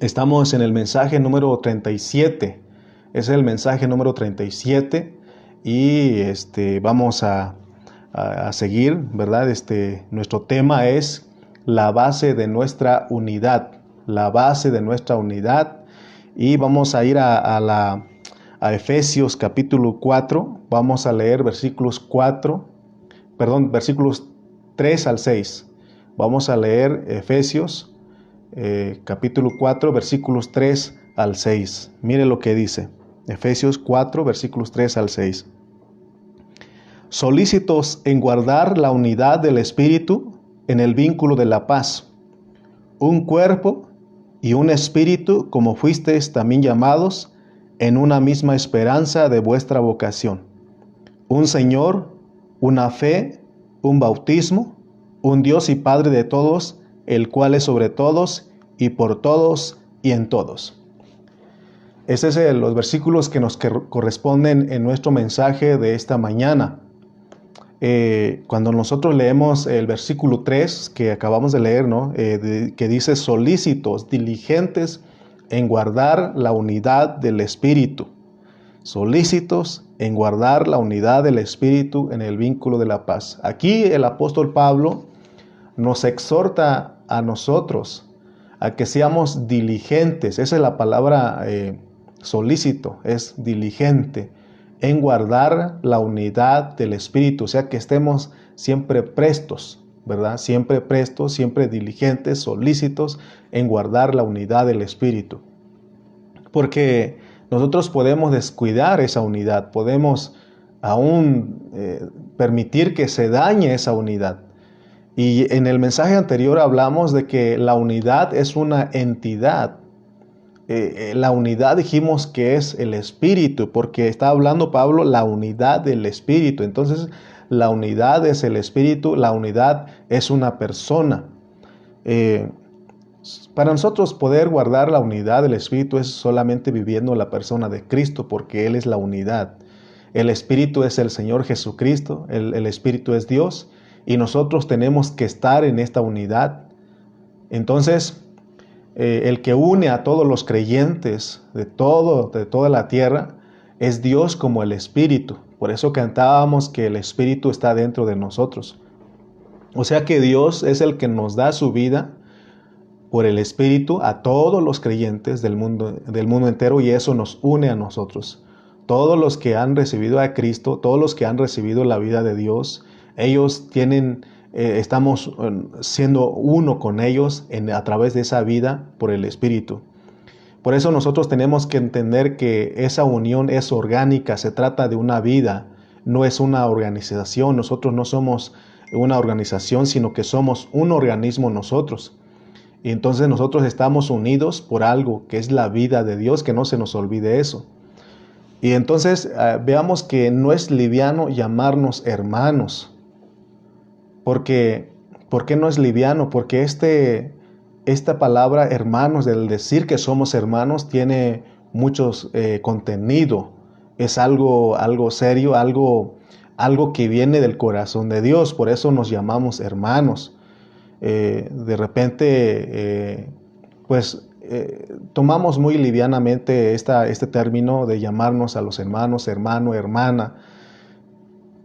Estamos en el mensaje número 37. Es el mensaje número 37 y vamos a seguir, ¿verdad? Nuestro tema es la base de nuestra unidad. La base de nuestra unidad. Y vamos a ir a Efesios capítulo 4. Vamos a leer versículos 3 al 6. Vamos a leer Efesios capítulo 4, versículos 3 al 6. Mire lo que dice. Efesios 4, versículos 3 al 6. Solícitos en guardar la unidad del Espíritu en el vínculo de la paz. Un cuerpo y un espíritu, como fuisteis también llamados, en una misma esperanza de vuestra vocación. Un Señor, una fe, un bautismo, un Dios y Padre de todos, el cual es sobre todos y por todos y en todos. Estos son los versículos que nos corresponden en nuestro mensaje de esta mañana. Cuando nosotros leemos el versículo 3 que acabamos de leer, ¿no? Que dice solícitos, diligentes en guardar la unidad del Espíritu. Solícitos en guardar la unidad del Espíritu en el vínculo de la paz. Aquí el apóstol Pablo nos exhorta a nosotros a que seamos diligentes. Esa es la palabra solícito, es diligente en guardar la unidad del Espíritu, o sea que estemos siempre prestos, ¿verdad? Siempre prestos, siempre diligentes, solícitos en guardar la unidad del Espíritu. Porque nosotros podemos descuidar esa unidad, podemos aún permitir que se dañe esa unidad. Y en el mensaje anterior hablamos de que la unidad es una entidad. La unidad dijimos que es el Espíritu, porque está hablando Pablo la unidad del Espíritu. Entonces, la unidad es el Espíritu, la unidad es una persona. Para nosotros poder guardar la unidad del Espíritu es solamente viviendo la persona de Cristo, porque Él es la unidad. El Espíritu es el Señor Jesucristo, el Espíritu es Dios. Y nosotros tenemos que estar en esta unidad. Entonces, el que une a todos los creyentes de toda la tierra es Dios como el Espíritu. Por eso cantábamos que el Espíritu está dentro de nosotros. O sea que Dios es el que nos da su vida por el Espíritu a todos los creyentes del mundo entero, y eso nos une a nosotros. Todos los que han recibido a Cristo, todos los que han recibido la vida de Dios, ellos estamos siendo uno con ellos a través de esa vida por el Espíritu. Por eso nosotros tenemos que entender que esa unión es orgánica, se trata de una vida, no es una organización. Nosotros no somos una organización, sino que somos un organismo nosotros. Y entonces nosotros estamos unidos por algo que es la vida de Dios, que no se nos olvide eso. Y entonces veamos que no es liviano llamarnos hermanos. ¿Por qué no es liviano? Porque esta palabra hermanos, del decir que somos hermanos, tiene muchos contenido. Es algo serio, algo que viene del corazón de Dios. Por eso nos llamamos hermanos. De repente, tomamos muy livianamente este término de llamarnos a los hermanos, hermano, hermana,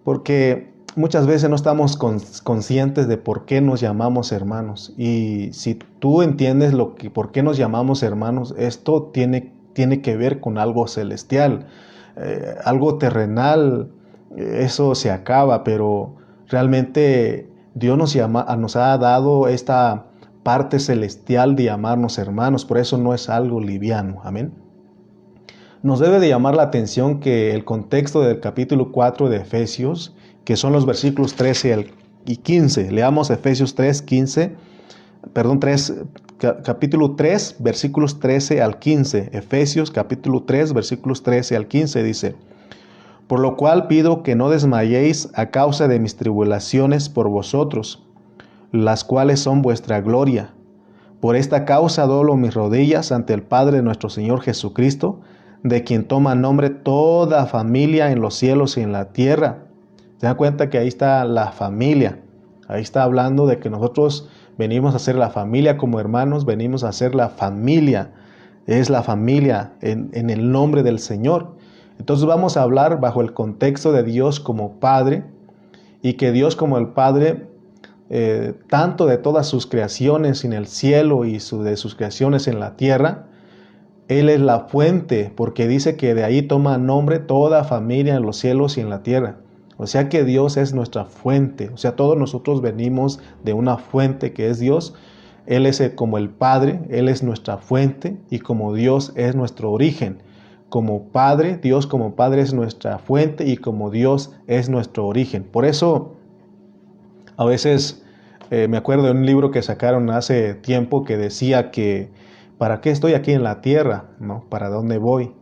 porque muchas veces no estamos conscientes de por qué nos llamamos hermanos. Y si tú entiendes por qué nos llamamos hermanos, esto tiene que ver con algo celestial, algo terrenal. Eso se acaba, pero realmente Dios nos ha dado esta parte celestial de llamarnos hermanos. Por eso no es algo liviano. Amén. Nos debe de llamar la atención que el contexto del capítulo 4 de Efesios, que son los versículos 13 y 15. Leamos Efesios capítulo 3, versículos 13 al 15. Efesios capítulo 3, versículos 13 al 15 dice: Por lo cual pido que no desmayéis a causa de mis tribulaciones por vosotros, las cuales son vuestra gloria. Por esta causa doblo mis rodillas ante el Padre de nuestro Señor Jesucristo, de quien toma nombre toda familia en los cielos y en la tierra. ¿Se dan cuenta que ahí está la familia? Ahí está hablando de que nosotros venimos a ser la familia como hermanos, venimos a ser la familia es la familia en el nombre del Señor. Entonces vamos a hablar bajo el contexto de Dios como Padre, y que Dios como el Padre, tanto de todas sus creaciones en el cielo y de sus creaciones en la tierra, Él es la fuente, porque dice que de ahí toma nombre toda familia en los cielos y en la tierra. O sea que Dios es nuestra fuente, o sea, todos nosotros venimos de una fuente que es Dios. Él es como el Padre, Él es nuestra fuente, y como Dios es nuestro origen. Como Padre, Dios como Padre es nuestra fuente, y como Dios es nuestro origen. Por eso, a veces me acuerdo de un libro que sacaron hace tiempo que decía que ¿para qué estoy aquí en la tierra? ¿No? ¿Para dónde voy?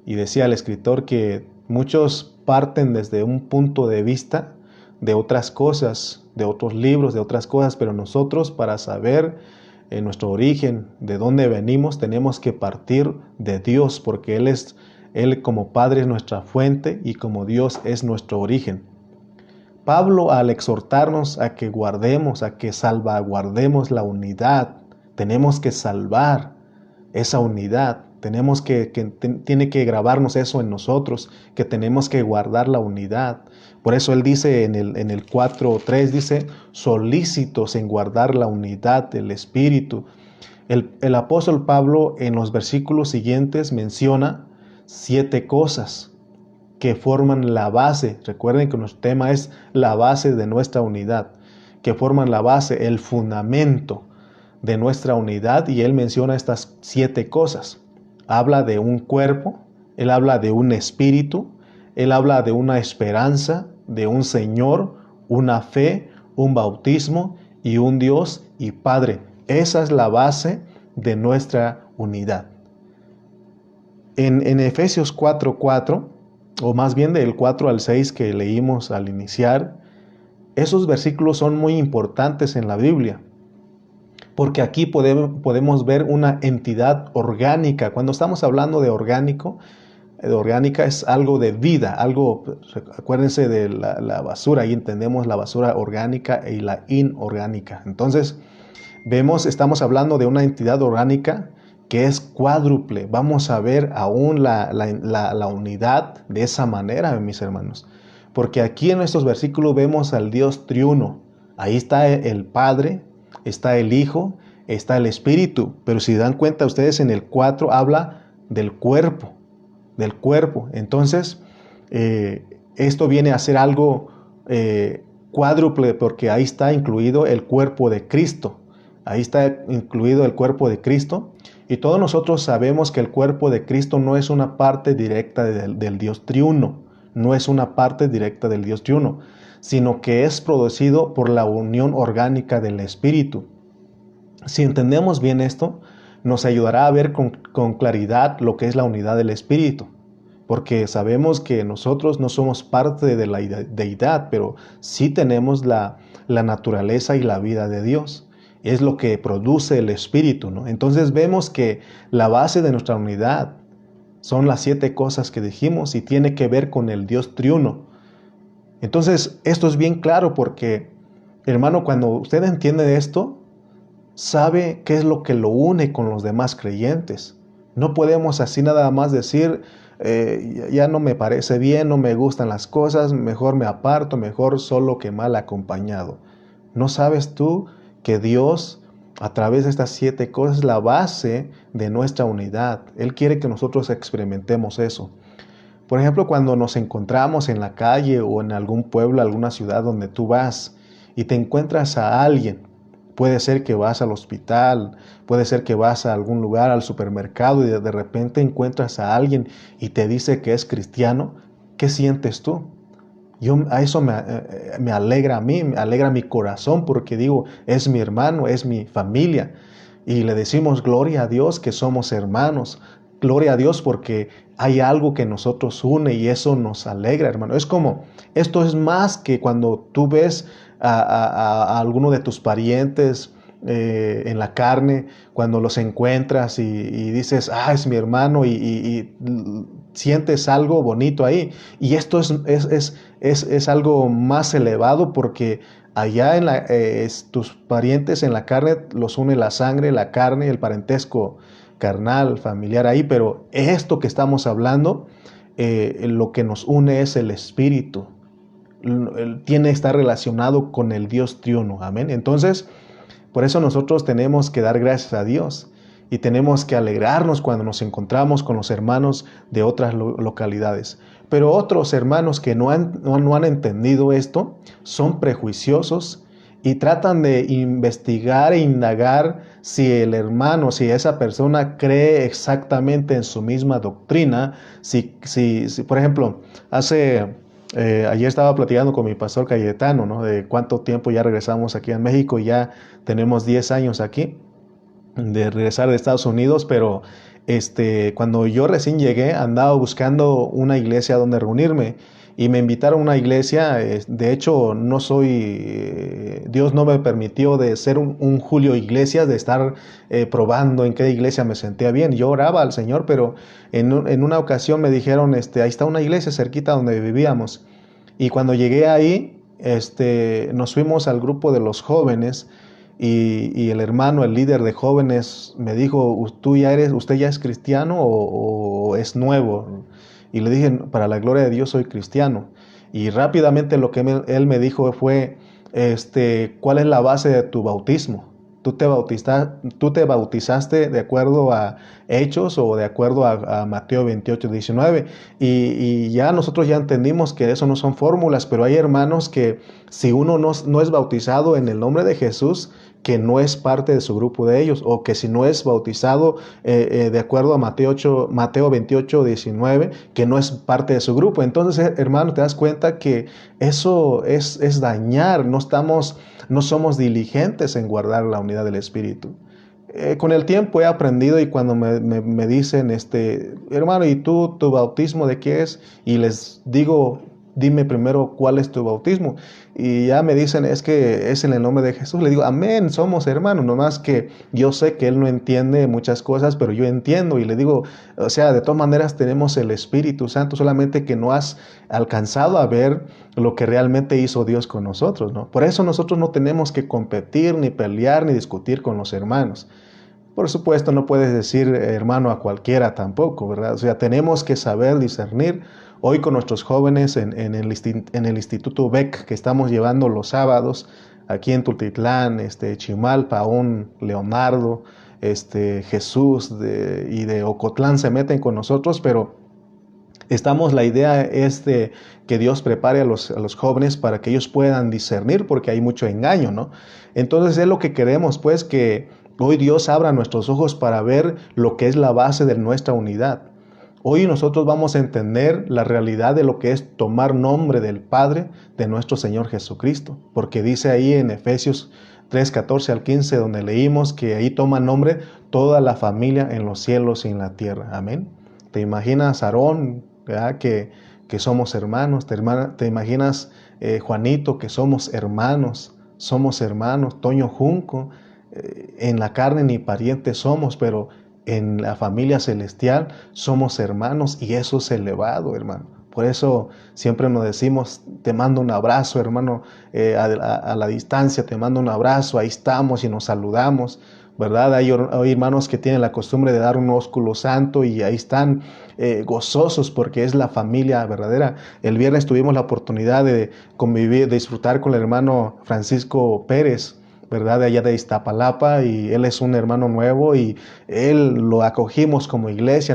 Y decía el escritor que muchos parten desde un punto de vista de otras cosas, de otros libros, de otras cosas, pero nosotros, para saber nuestro origen, de dónde venimos, tenemos que partir de Dios, porque Él como Padre es nuestra fuente, y como Dios es nuestro origen. Pablo, al exhortarnos a que guardemos, a que salvaguardemos la unidad, tenemos que salvar esa unidad. Tiene que grabarnos eso en nosotros, que tenemos que guardar la unidad. Por eso él dice en el 4:3, dice, solícitos en guardar la unidad del Espíritu. El apóstol Pablo en los versículos siguientes menciona 7 cosas que forman la base. Recuerden que nuestro tema es la base de nuestra unidad, que forman la base, el fundamento de nuestra unidad, y él menciona estas 7 cosas. Habla de un cuerpo, él habla de un espíritu, él habla de una esperanza, de un Señor, una fe, un bautismo y un Dios y Padre. Esa es la base de nuestra unidad. En Efesios 4:4, o más bien del 4 al 6 que leímos al iniciar, esos versículos son muy importantes en la Biblia, porque aquí podemos ver una entidad orgánica. Cuando estamos hablando de orgánica es algo de vida, algo, acuérdense de la basura, ahí entendemos la basura orgánica y la inorgánica. Entonces, estamos hablando de una entidad orgánica que es cuádruple. Vamos a ver aún la unidad de esa manera, mis hermanos. Porque aquí en estos versículos vemos al Dios triuno. Ahí está el Padre, está el Hijo, está el Espíritu. Pero si dan cuenta ustedes, en el 4 habla del cuerpo. Entonces, esto viene a ser algo cuádruple, porque ahí está incluido el cuerpo de Cristo. Ahí está incluido el cuerpo de Cristo, y todos nosotros sabemos que el cuerpo de Cristo no es una parte directa del Dios triuno, no es una parte directa del Dios triuno, sino que es producido por la unión orgánica del Espíritu. Si entendemos bien esto, nos ayudará a ver con claridad lo que es la unidad del Espíritu, porque sabemos que nosotros no somos parte de la deidad, pero sí tenemos la naturaleza y la vida de Dios. Es lo que produce el Espíritu, ¿no? Entonces vemos que la base de nuestra unidad son las 7 cosas que dijimos, y tiene que ver con el Dios triuno. Entonces esto es bien claro, porque, hermano, cuando usted entiende esto, sabe qué es lo que lo une con los demás creyentes. No podemos así nada más decir, ya no me parece bien, no me gustan las cosas, mejor me aparto, mejor solo que mal acompañado. ¿No sabes tú que Dios, a través de estas 7 cosas, es la base de nuestra unidad? Él quiere que nosotros experimentemos eso. Por ejemplo, cuando nos encontramos en la calle o en algún pueblo, alguna ciudad donde tú vas y te encuentras a alguien, puede ser que vas al hospital, puede ser que vas a algún lugar, al supermercado, y de repente encuentras a alguien y te dice que es cristiano, ¿qué sientes tú? A eso me alegra a mí, me alegra mi corazón, porque digo, es mi hermano, es mi familia. Y le decimos gloria a Dios que somos hermanos. Gloria a Dios porque hay algo que nosotros une, y eso nos alegra, hermano. Esto es más que cuando tú ves a alguno de tus parientes en la carne, cuando los encuentras y dices, es mi hermano, y sientes algo bonito ahí. Y esto es algo más elevado, porque allá tus parientes en la carne los une la sangre, la carne, el parentesco carnal, familiar ahí, pero esto que estamos hablando, lo que nos une es el espíritu. Está relacionado con el Dios triuno, amén. Entonces, por eso nosotros tenemos que dar gracias a Dios y tenemos que alegrarnos cuando nos encontramos con los hermanos de otras localidades. Pero otros hermanos que no han entendido esto son prejuiciosos y tratan de investigar e indagar si el hermano, si esa persona cree exactamente en su misma doctrina. Si por ejemplo, ayer estaba platicando con mi pastor Cayetano, ¿no? De cuánto tiempo ya regresamos aquí en México, y ya tenemos 10 años aquí de regresar de Estados Unidos, pero cuando yo recién llegué andaba buscando una iglesia donde reunirme y me invitaron a una iglesia. De hecho no soy, Dios no me permitió de ser un Julio Iglesias, de estar probando en qué iglesia me sentía bien. Yo oraba al Señor, pero en una ocasión me dijeron, ahí está una iglesia cerquita donde vivíamos, y cuando llegué ahí, nos fuimos al grupo de los jóvenes. Y el hermano, el líder de jóvenes, me dijo, ¿usted ya es cristiano o es nuevo? Y le dije, para la gloria de Dios soy cristiano. Y rápidamente lo que él me dijo fue, ¿cuál es la base de tu bautismo? ¿Tú te bautizaste de acuerdo a Hechos o de acuerdo a Mateo 28, 19? Y ya nosotros ya entendimos que eso no son fórmulas, pero hay hermanos que si uno no es bautizado en el nombre de Jesús, que no es parte de su grupo de ellos, o que si no es bautizado de acuerdo a Mateo 28, 19, que no es parte de su grupo. Entonces, hermano, te das cuenta que eso es dañar. No somos diligentes en guardar la unidad del Espíritu. Con el tiempo he aprendido, y cuando me dicen, hermano, ¿y tu bautismo de qué es? Y les digo, dime primero cuál es tu bautismo. Y ya me dicen, es que es en el nombre de Jesús. Le digo, amén, somos hermanos. Nomás que yo sé que él no entiende muchas cosas, pero yo entiendo. Y le digo, o sea, de todas maneras tenemos el Espíritu Santo, solamente que no has alcanzado a ver lo que realmente hizo Dios con nosotros, ¿no? Por eso nosotros no tenemos que competir, ni pelear, ni discutir con los hermanos. Por supuesto, no puedes decir hermano a cualquiera tampoco, ¿verdad? O sea, tenemos que saber discernir. Hoy con nuestros jóvenes en el Instituto BEC, que estamos llevando los sábados, aquí en Tultitlán, Chimalpa, aún Leonardo, Jesús y de Ocotlán se meten con nosotros, pero la idea es que Dios prepare a los jóvenes para que ellos puedan discernir, porque hay mucho engaño, ¿no? Entonces es lo que queremos, pues, que hoy Dios abra nuestros ojos para ver lo que es la base de nuestra unidad. Hoy nosotros vamos a entender la realidad de lo que es tomar nombre del Padre de nuestro Señor Jesucristo, porque dice ahí en Efesios 3, 14 al 15, donde leímos que ahí toma nombre toda la familia en los cielos y en la tierra. Amén. ¿Te imaginas, Aarón, ¿verdad? Que somos hermanos? ¿Te imaginas, Juanito, que somos hermanos? Toño Junco, en la carne ni parientes somos, pero en la familia celestial somos hermanos, y eso es elevado, hermano. Por eso siempre nos decimos, te mando un abrazo, hermano, a la distancia, te mando un abrazo, ahí estamos y nos saludamos, ¿verdad? Hay hermanos que tienen la costumbre de dar un ósculo santo y ahí están gozosos porque es la familia verdadera. El viernes tuvimos la oportunidad de convivir, de disfrutar con el hermano Francisco Pérez, ¿verdad? De allá de Iztapalapa, y él es un hermano nuevo y él lo acogimos como iglesia,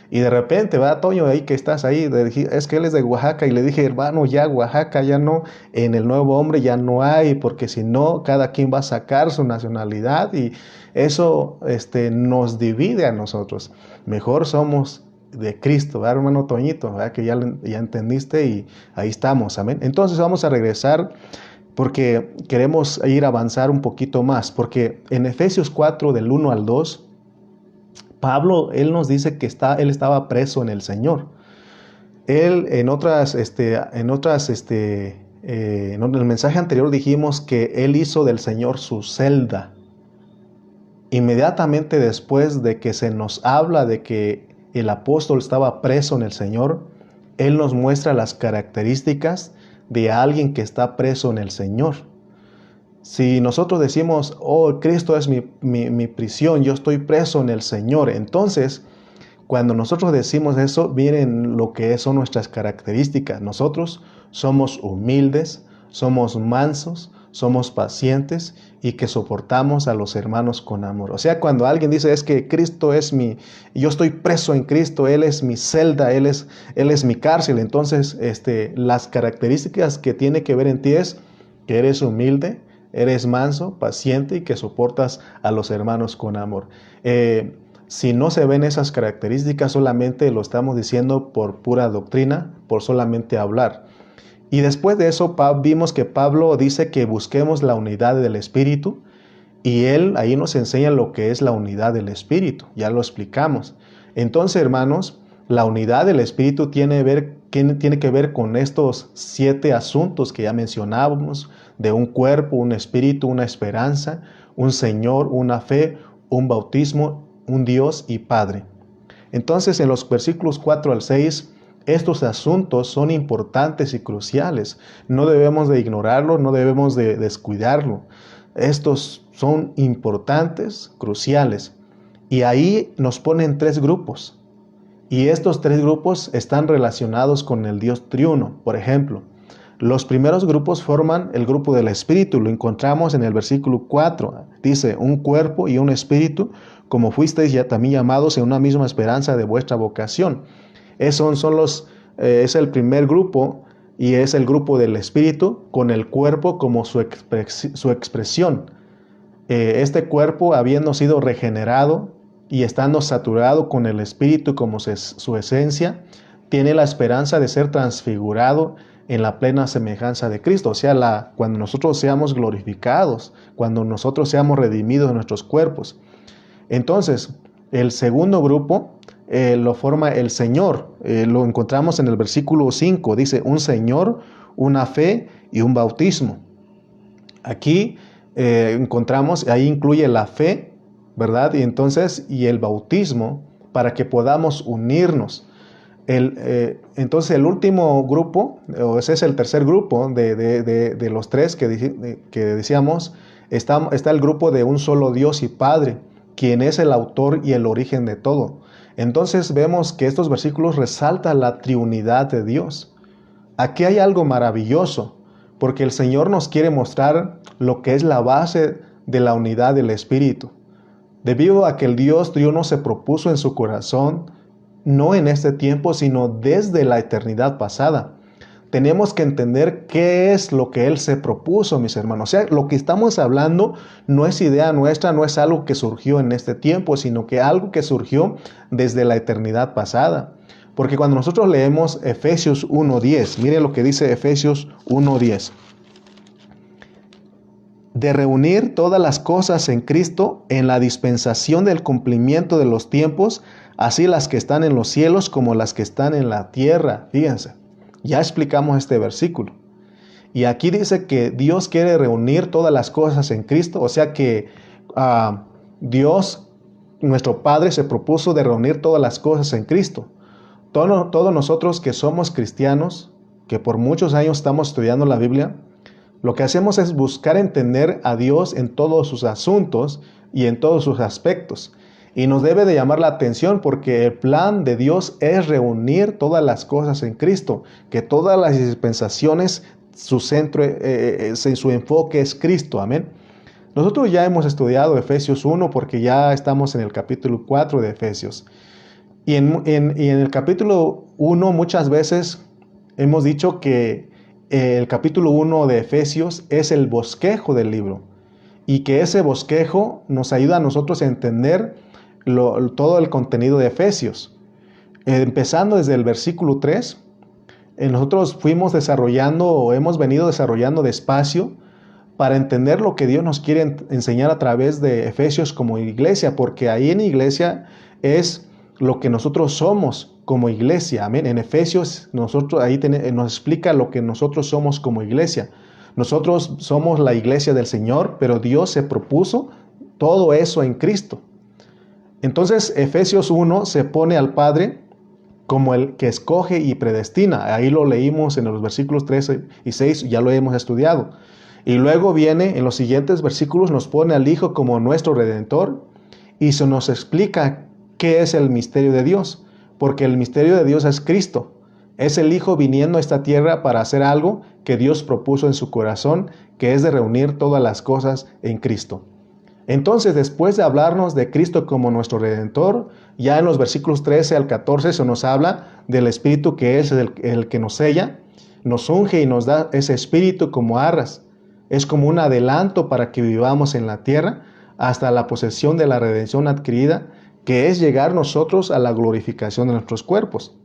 y de repente, ¿verdad, Toño? Ahí que estás ahí, es que él es de Oaxaca, y le dije, hermano, ya Oaxaca ya no, en el Nuevo Hombre ya no hay, porque si no, cada quien va a sacar su nacionalidad y eso nos divide a nosotros. Mejor somos de Cristo, ¿verdad, hermano Toñito? ¿Verdad? Que ya entendiste, y ahí estamos, amén. Entonces vamos a regresar, porque queremos ir a avanzar un poquito más, porque en Efesios 4, del 1 al 2, Pablo, él nos dice que él estaba preso en el Señor. Él, en el mensaje anterior dijimos que él hizo del Señor su celda. Inmediatamente después de que se nos habla de que el apóstol estaba preso en el Señor, él nos muestra las características de alguien que está preso en el Señor. Si nosotros decimos, oh, Cristo es mi prisión, yo estoy preso en el Señor, entonces, cuando nosotros decimos eso, miren lo que son nuestras características. Nosotros somos humildes, somos mansos, somos pacientes y que soportamos a los hermanos con amor. O sea, cuando alguien dice es que Cristo es yo estoy preso en Cristo, Él es mi celda, Él es mi cárcel. Entonces, las características que tiene que ver en ti es que eres humilde, eres manso, paciente y que soportas a los hermanos con amor. Si no se ven esas características, solamente lo estamos diciendo por pura doctrina, por solamente hablar. Y después de eso vimos que Pablo dice que busquemos la unidad del Espíritu y él ahí nos enseña lo que es la unidad del Espíritu, ya lo explicamos. Entonces, hermanos, la unidad del Espíritu tiene que ver con estos 7 asuntos que ya mencionábamos, de un cuerpo, un espíritu, una esperanza, un Señor, una fe, un bautismo, un Dios y Padre. Entonces, en los versículos 4 al 6, estos asuntos son importantes y cruciales. No debemos de ignorarlo, no debemos de descuidarlo. Estos son importantes, cruciales. Y ahí nos ponen 3 grupos. Y estos 3 grupos están relacionados con el Dios triuno. Por ejemplo, los primeros grupos forman el grupo del Espíritu. Lo encontramos en el versículo 4. Dice, un cuerpo y un espíritu, como fuisteis ya también llamados en una misma esperanza de vuestra vocación. Es el primer grupo y es el grupo del Espíritu con el cuerpo como su expresión. Este cuerpo, habiendo sido regenerado y estando saturado con el Espíritu como su esencia, tiene la esperanza de ser transfigurado en la plena semejanza de Cristo. O sea, cuando nosotros seamos glorificados, cuando nosotros seamos redimidos de nuestros cuerpos. Entonces, el segundo grupo lo forma el Señor. Lo encontramos en el versículo 5. Dice, un Señor, una fe y un bautismo. Aquí encontramos, ahí incluye la fe, ¿verdad? Y el bautismo para que podamos unirnos. Entonces el último grupo, o ese es el tercer grupo de los 3 que decíamos, está el grupo de un solo Dios y Padre, quien es el autor y el origen de todo. Entonces vemos que estos versículos resaltan la triunidad de Dios. Aquí hay algo maravilloso, porque el Señor nos quiere mostrar lo que es la base de la unidad del Espíritu. Debido a que el Dios triuno se propuso en su corazón, no en este tiempo, sino desde la eternidad pasada. Tenemos que entender qué es lo que Él se propuso, mis hermanos. O sea, lo que estamos hablando no es idea nuestra, no es algo que surgió en este tiempo, sino que algo que surgió desde la eternidad pasada. Porque cuando nosotros leemos Efesios 1:10, mire lo que dice Efesios 1:10. De reunir todas las cosas en Cristo en la dispensación del cumplimiento de los tiempos, así las que están en los cielos como las que están en la tierra. Fíjense. Ya explicamos este versículo. Y aquí dice que Dios quiere reunir todas las cosas en Cristo. O sea que Dios, nuestro Padre, se propuso de reunir todas las cosas en Cristo. Todos nosotros que somos cristianos, que por muchos años estamos estudiando la Biblia, lo que hacemos es buscar entender a Dios en todos sus asuntos y en todos sus aspectos. Y nos debe de llamar la atención porque el plan de Dios es reunir todas las cosas en Cristo, que todas las dispensaciones, su centro, su enfoque es Cristo, amén. Nosotros ya hemos estudiado Efesios 1 porque ya estamos en el capítulo 4 de Efesios. Y en el capítulo 1 muchas veces hemos dicho que el capítulo 1 de Efesios es el bosquejo del libro y que ese bosquejo nos ayuda a nosotros a entender todo el contenido de Efesios. Empezando desde el versículo 3, nosotros fuimos desarrollando o hemos venido desarrollando despacio para entender lo que Dios nos quiere enseñar a través de Efesios como iglesia, porque ahí en iglesia es lo que nosotros somos como iglesia. Amén. En Efesios ahí nos explica lo que nosotros somos como iglesia. Nosotros somos la iglesia del Señor, pero Dios se propuso todo eso en Cristo. Entonces, Efesios 1 se pone al Padre como el que escoge y predestina. Ahí lo leímos en los versículos 13 y 6, ya lo hemos estudiado. Y luego viene, en los siguientes versículos, nos pone al Hijo como nuestro Redentor y se nos explica qué es el misterio de Dios, porque el misterio de Dios es Cristo. Es el Hijo viniendo a esta tierra para hacer algo que Dios propuso en su corazón, que es de reunir todas las cosas en Cristo. Entonces, después de hablarnos de Cristo como nuestro Redentor, ya en los versículos 13 al 14 se nos habla del Espíritu que es el que nos sella, nos unge y nos da ese Espíritu como arras. Es como un adelanto para que vivamos en la tierra hasta la posesión de la redención adquirida, que es llegar nosotros a la glorificación de nuestros cuerpos.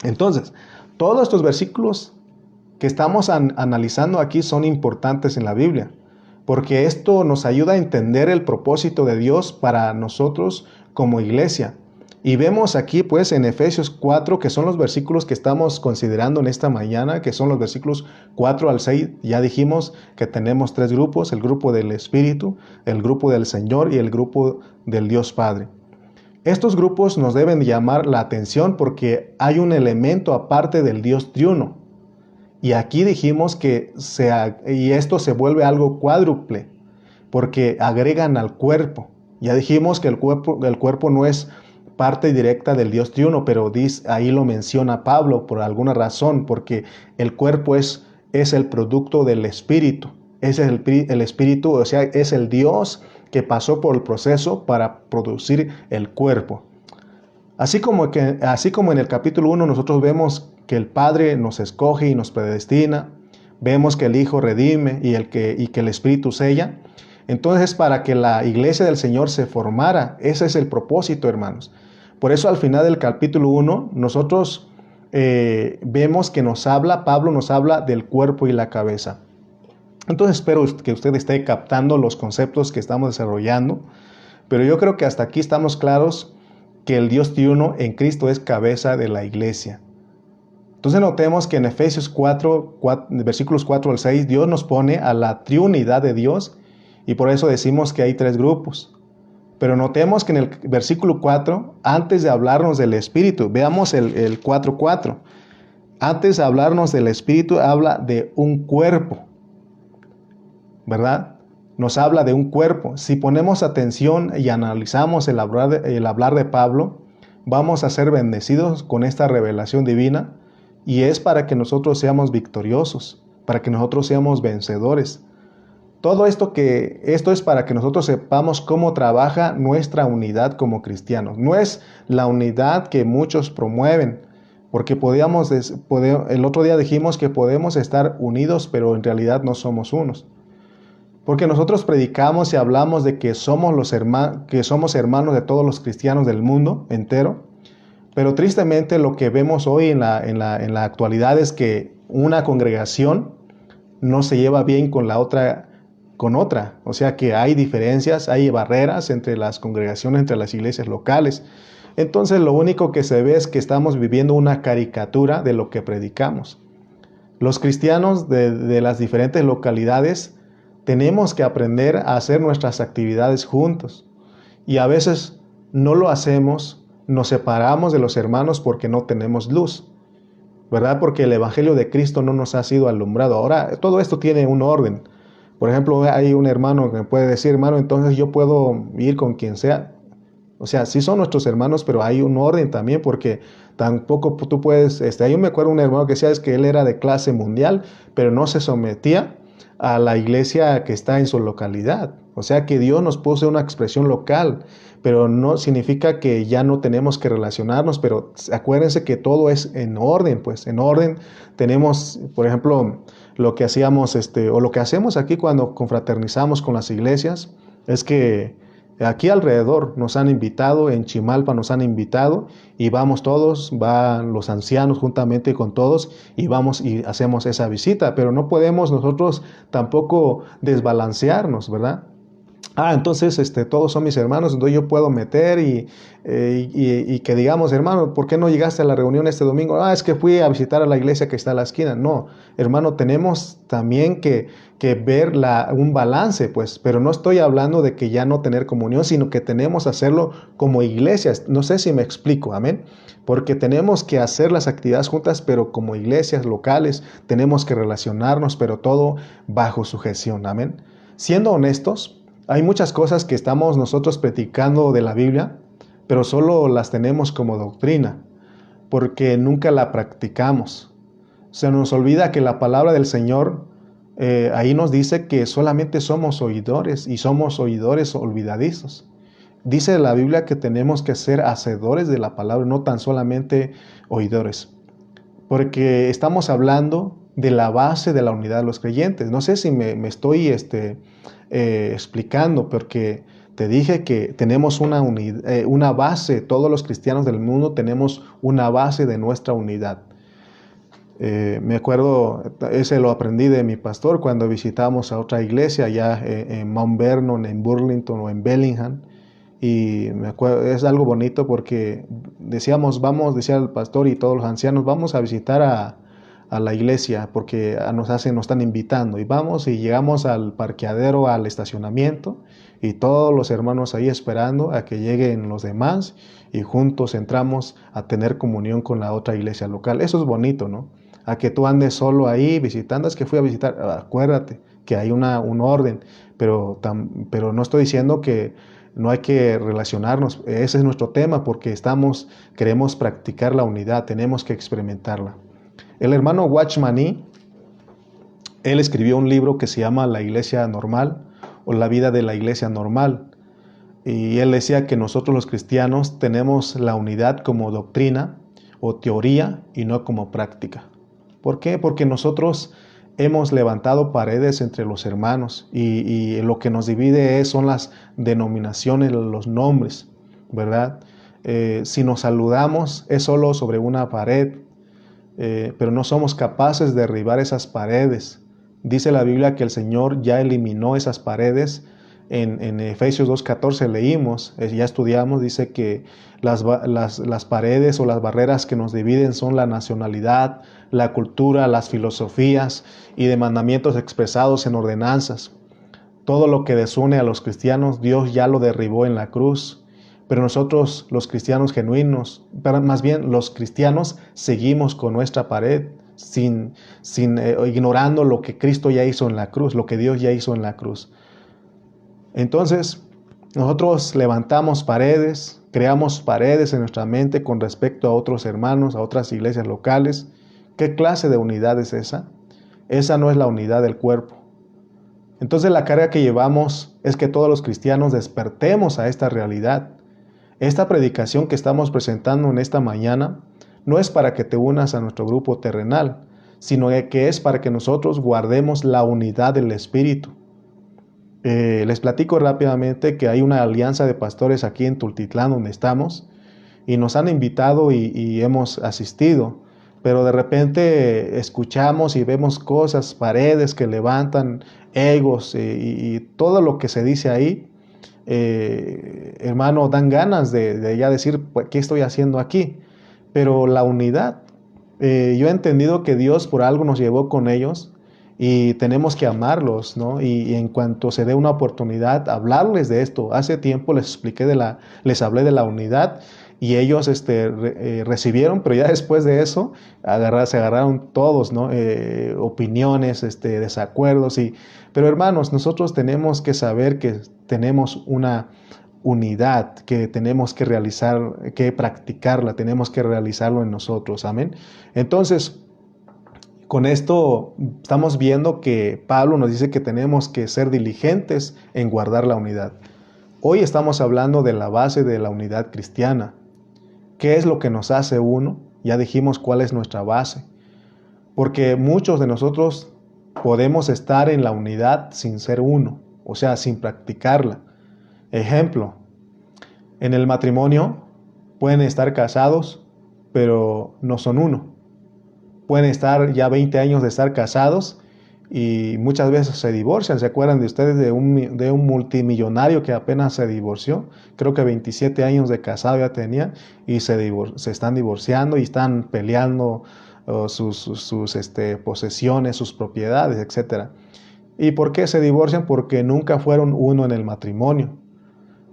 Entonces, todos estos versículos que estamos analizando aquí son importantes en la Biblia, porque esto nos ayuda a entender el propósito de Dios para nosotros como iglesia. Y vemos aquí pues en Efesios 4, que son los versículos que estamos considerando en esta mañana, que son los versículos 4 al 6. Ya dijimos que tenemos tres grupos: el grupo del Espíritu, el grupo del Señor y el grupo del Dios Padre. Estos grupos nos deben llamar la atención porque hay un elemento aparte del Dios triuno. Y aquí dijimos que esto se vuelve algo cuádruple, porque agregan al cuerpo. Ya dijimos que el cuerpo no es parte directa del Dios triuno, pero ahí lo menciona Pablo por alguna razón, porque el cuerpo es el producto del Espíritu. Es el Espíritu, o sea, es el Dios que pasó por el proceso para producir el cuerpo. Así como en el capítulo 1 nosotros vemos que el Padre nos escoge y nos predestina, vemos que el Hijo redime y que el Espíritu sella. Entonces, para que la iglesia del Señor se formara, ese es el propósito, hermanos. Por eso al final del capítulo 1 nosotros vemos que Pablo nos habla del cuerpo y la cabeza. Entonces espero que usted esté captando los conceptos que estamos desarrollando, pero yo creo que hasta aquí estamos claros que el Dios triuno en Cristo es cabeza de la iglesia. Entonces notemos que en Efesios 4, versículos 4 al 6, Dios nos pone a la triunidad de Dios y por eso decimos que hay tres grupos. Pero notemos que en el versículo 4, antes de hablarnos del Espíritu, veamos el 4:4. Antes de hablarnos del Espíritu, habla de un cuerpo, ¿verdad? Nos habla de un cuerpo. Si ponemos atención y analizamos el hablar de Pablo, vamos a ser bendecidos con esta revelación divina, y es para que nosotros seamos victoriosos, para que nosotros seamos vencedores. Todo esto es para que nosotros sepamos cómo trabaja nuestra unidad como cristianos. No es la unidad que muchos promueven, porque el otro día dijimos que podemos estar unidos, pero en realidad no somos unos. Porque nosotros predicamos y hablamos de que somos hermanos de todos los cristianos del mundo entero, pero tristemente lo que vemos hoy en la actualidad es que una congregación no se lleva bien con otra. O sea que hay diferencias, hay barreras entre las congregaciones, entre las iglesias locales. Entonces lo único que se ve es que estamos viviendo una caricatura de lo que predicamos. Los cristianos de las diferentes localidades tenemos que aprender a hacer nuestras actividades juntos. Y a veces no lo hacemos, nos separamos de los hermanos porque no tenemos luz, ¿verdad? Porque el Evangelio de Cristo no nos ha sido alumbrado. Ahora, todo esto tiene un orden. Por ejemplo, hay un hermano que me puede decir: hermano, entonces yo puedo ir con quien sea. O sea, sí son nuestros hermanos, pero hay un orden también, porque tampoco tú puedes... yo me acuerdo de un hermano que decía que él era de clase mundial, pero no se sometía a la iglesia que está en su localidad. O sea que Dios nos puso una expresión local, pero no significa que ya no tenemos que relacionarnos, pero acuérdense que todo es en orden, pues en orden tenemos, por ejemplo, lo que hacíamos, o lo que hacemos aquí cuando confraternizamos con las iglesias, es que aquí alrededor nos han invitado, en Chimalpa nos han invitado, y vamos todos, van los ancianos juntamente con todos, y vamos y hacemos esa visita, pero no podemos nosotros tampoco desbalancearnos, ¿verdad? Entonces todos son mis hermanos, entonces yo puedo meter y que digamos, hermano, ¿por qué no llegaste a la reunión este domingo? Es que fui a visitar a la iglesia que está a la esquina. No, hermano, tenemos también que ver un balance, pues, pero no estoy hablando de que ya no tener comunión, sino que tenemos que hacerlo como iglesias. No sé si me explico, amén. Porque tenemos que hacer las actividades juntas, pero como iglesias locales tenemos que relacionarnos, pero todo bajo sujeción, amén. Siendo honestos, hay muchas cosas que estamos nosotros practicando de la Biblia, pero solo las tenemos como doctrina, porque nunca la practicamos. Se nos olvida que la palabra del Señor ahí nos dice que solamente somos oidores y somos oidores olvidadizos. Dice la Biblia que tenemos que ser hacedores de la palabra, no tan solamente oidores, porque estamos hablando de la base de la unidad de los creyentes. No sé si me estoy explicando, porque te dije que tenemos una base, todos los cristianos del mundo tenemos una base de nuestra unidad. Me acuerdo, ese lo aprendí de mi pastor cuando visitamos a otra iglesia allá en Mount Vernon, en Burlington o en Bellingham. Y me acuerdo, es algo bonito porque decíamos, vamos, decía el pastor y todos los ancianos, vamos a visitar a la iglesia porque nos están invitando. Y vamos y llegamos al parqueadero, al estacionamiento, y todos los hermanos ahí esperando a que lleguen los demás y juntos entramos a tener comunión con la otra iglesia local. Eso es bonito, ¿no? A que tú andes solo ahí visitando, es que fui a visitar, acuérdate que hay un orden, pero no estoy diciendo que no hay que relacionarnos, ese es nuestro tema porque queremos practicar la unidad, tenemos que experimentarla. El hermano Watchman Nee, él escribió un libro que se llama La Iglesia Normal o La Vida de la Iglesia Normal. Y él decía que nosotros los cristianos tenemos la unidad como doctrina o teoría y no como práctica. ¿Por qué? Porque nosotros hemos levantado paredes entre los hermanos y lo que nos divide son las denominaciones, los nombres, ¿verdad? Si nos saludamos es solo sobre una pared, pero no somos capaces de derribar esas paredes. Dice la Biblia que el Señor ya eliminó esas paredes. En Efesios 2:14 leímos, ya estudiamos, dice que las paredes o las barreras que nos dividen son la nacionalidad, la cultura, las filosofías y de mandamientos expresados en ordenanzas. Todo lo que desune a los cristianos, Dios ya lo derribó en la cruz. Pero nosotros, los cristianos genuinos, más bien los cristianos, seguimos con nuestra pared, ignorando lo que Cristo ya hizo en la cruz, lo que Dios ya hizo en la cruz. Entonces, nosotros levantamos paredes, creamos paredes en nuestra mente con respecto a otros hermanos, a otras iglesias locales. ¿Qué clase de unidad es esa? Esa no es la unidad del cuerpo. Entonces la carga que llevamos es que todos los cristianos despertemos a esta realidad. Esta predicación que estamos presentando en esta mañana no es para que te unas a nuestro grupo terrenal, sino que es para que nosotros guardemos la unidad del Espíritu. Les platico rápidamente que hay una alianza de pastores aquí en Tultitlán donde estamos y nos han invitado y hemos asistido, pero de repente escuchamos y vemos cosas, paredes que levantan egos y todo lo que se dice ahí, hermano, dan ganas de ya decir, pues, ¿qué estoy haciendo aquí? Pero la unidad, yo he entendido que Dios por algo nos llevó con ellos y tenemos que amarlos, ¿no? Y en cuanto se dé una oportunidad, hablarles de esto. Hace tiempo les hablé de la unidad y ellos recibieron, pero ya después de eso se agarraron todos, ¿no? Opiniones, desacuerdos. Pero hermanos, nosotros tenemos que saber que tenemos una unidad, que tenemos que realizar, que practicarla, tenemos que realizarlo en nosotros. Amén. Entonces, con esto estamos viendo que Pablo nos dice que tenemos que ser diligentes en guardar la unidad. Hoy estamos hablando de la base de la unidad cristiana. ¿Qué es lo que nos hace uno? Ya dijimos cuál es nuestra base. Porque muchos de nosotros podemos estar en la unidad sin ser uno, o sea, sin practicarla. Ejemplo, en el matrimonio pueden estar casados, pero no son uno. Pueden estar ya 20 años de estar casados, y muchas veces se divorcian. ¿Se acuerdan de ustedes de un multimillonario que apenas se divorció? Creo que 27 años de casado ya tenía y se están divorciando y están peleando sus posesiones, sus propiedades, etcétera. ¿Y por qué se divorcian? Porque nunca fueron uno en el matrimonio.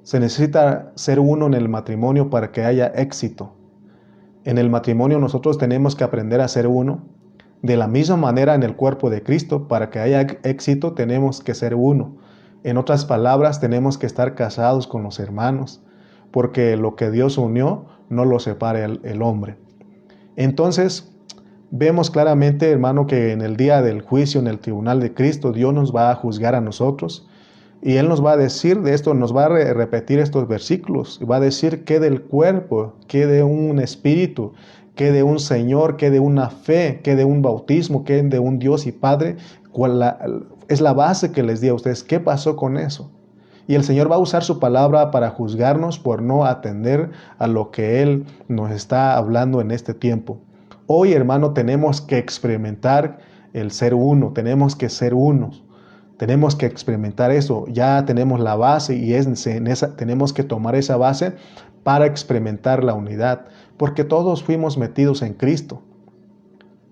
Se necesita ser uno en el matrimonio para que haya éxito. En el matrimonio nosotros tenemos que aprender a ser uno. De la misma manera en el cuerpo de Cristo, para que haya éxito tenemos que ser uno. En otras palabras, tenemos que estar casados con los hermanos, porque lo que Dios unió no lo separa el hombre. Entonces, vemos claramente, hermano, que en el día del juicio, en el tribunal de Cristo, Dios nos va a juzgar a nosotros. Y Él nos va a decir de esto, nos va a repetir estos versículos. Y va a decir qué del cuerpo, qué de un espíritu, qué de un Señor, qué de una fe, qué de un bautismo, qué de un Dios y Padre. Es la base que les di a ustedes. ¿Qué pasó con eso? Y el Señor va a usar su palabra para juzgarnos por no atender a lo que Él nos está hablando en este tiempo. Hoy, hermano, tenemos que experimentar el ser uno, tenemos que ser unos. Tenemos que experimentar eso, ya tenemos la base y tenemos que tomar esa base para experimentar la unidad, porque todos fuimos metidos en Cristo.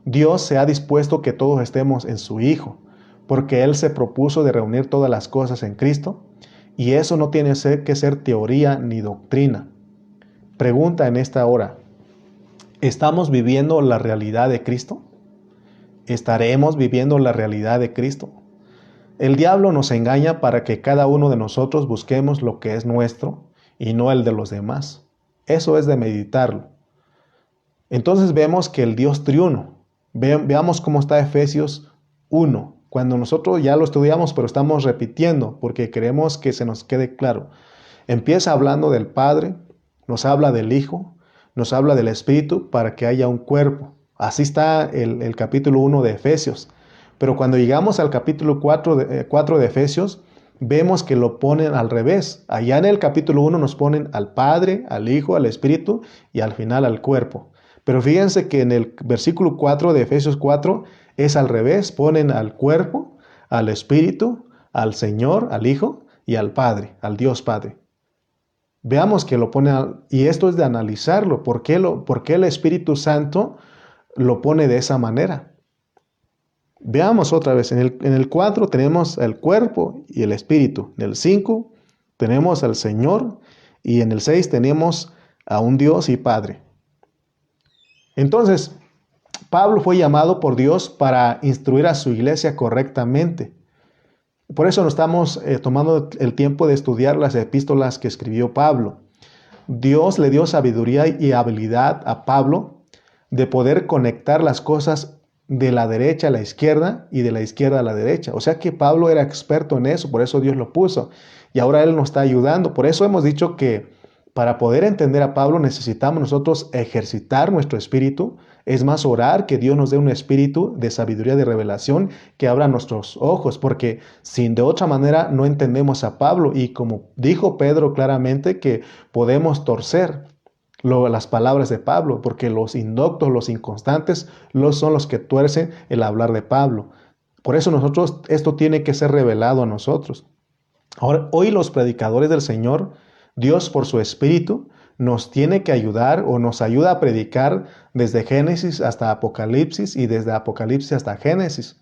Dios se ha dispuesto que todos estemos en su Hijo, porque Él se propuso de reunir todas las cosas en Cristo, y eso no tiene que ser teoría ni doctrina. Pregunta en esta hora, ¿estamos viviendo la realidad de Cristo? ¿Estaremos viviendo la realidad de Cristo? El diablo nos engaña para que cada uno de nosotros busquemos lo que es nuestro y no el de los demás. Eso es de meditarlo. Entonces vemos que el Dios triuno, veamos cómo está Efesios 1, cuando nosotros ya lo estudiamos pero estamos repitiendo porque queremos que se nos quede claro. Empieza hablando del Padre, nos habla del Hijo, nos habla del Espíritu para que haya un cuerpo. Así está el capítulo 1 de Efesios. Pero cuando llegamos al capítulo 4 de Efesios, vemos que lo ponen al revés. Allá en el capítulo 1 nos ponen al Padre, al Hijo, al Espíritu y al final al cuerpo. Pero fíjense que en el versículo 4 de Efesios 4 es al revés. Ponen al cuerpo, al Espíritu, al Señor, al Hijo y al Padre, al Dios Padre. Veamos que lo ponen, y esto es de analizarlo. ¿Por qué el Espíritu Santo lo pone de esa manera? Veamos otra vez, en el 4 tenemos el cuerpo y el espíritu, en el 5 tenemos al Señor y en el 6 tenemos a un Dios y Padre. Entonces, Pablo fue llamado por Dios para instruir a su iglesia correctamente. Por eso nos estamos tomando el tiempo de estudiar las epístolas que escribió Pablo. Dios le dio sabiduría y habilidad a Pablo de poder conectar las cosas de la derecha a la izquierda y de la izquierda a la derecha. O sea que Pablo era experto en eso, por eso Dios lo puso. Y ahora Él nos está ayudando. Por eso hemos dicho que para poder entender a Pablo necesitamos nosotros ejercitar nuestro espíritu. Es más, orar que Dios nos dé un espíritu de sabiduría, de revelación, que abra nuestros ojos, porque sin de otra manera no entendemos a Pablo. Y como dijo Pedro claramente, que podemos torcer las palabras de Pablo, porque los indoctos, los inconstantes, son los que tuercen el hablar de Pablo. Por eso esto tiene que ser revelado a nosotros. Ahora, hoy los predicadores del Señor, Dios por su Espíritu, nos tiene que ayudar o nos ayuda a predicar desde Génesis hasta Apocalipsis y desde Apocalipsis hasta Génesis.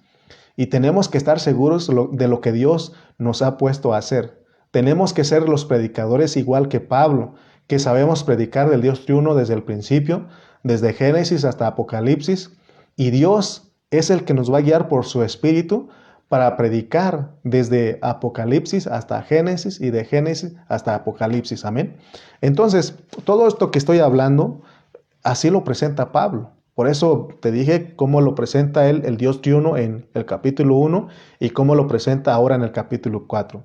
Y tenemos que estar seguros de lo que Dios nos ha puesto a hacer. Tenemos que ser los predicadores igual que Pablo, que sabemos predicar del Dios triuno desde el principio, desde Génesis hasta Apocalipsis, y Dios es el que nos va a guiar por su Espíritu para predicar desde Apocalipsis hasta Génesis y de Génesis hasta Apocalipsis. Amén. Entonces, todo esto que estoy hablando, así lo presenta Pablo. Por eso te dije cómo lo presenta él, el Dios triuno, en el capítulo 1 y cómo lo presenta ahora en el capítulo 4.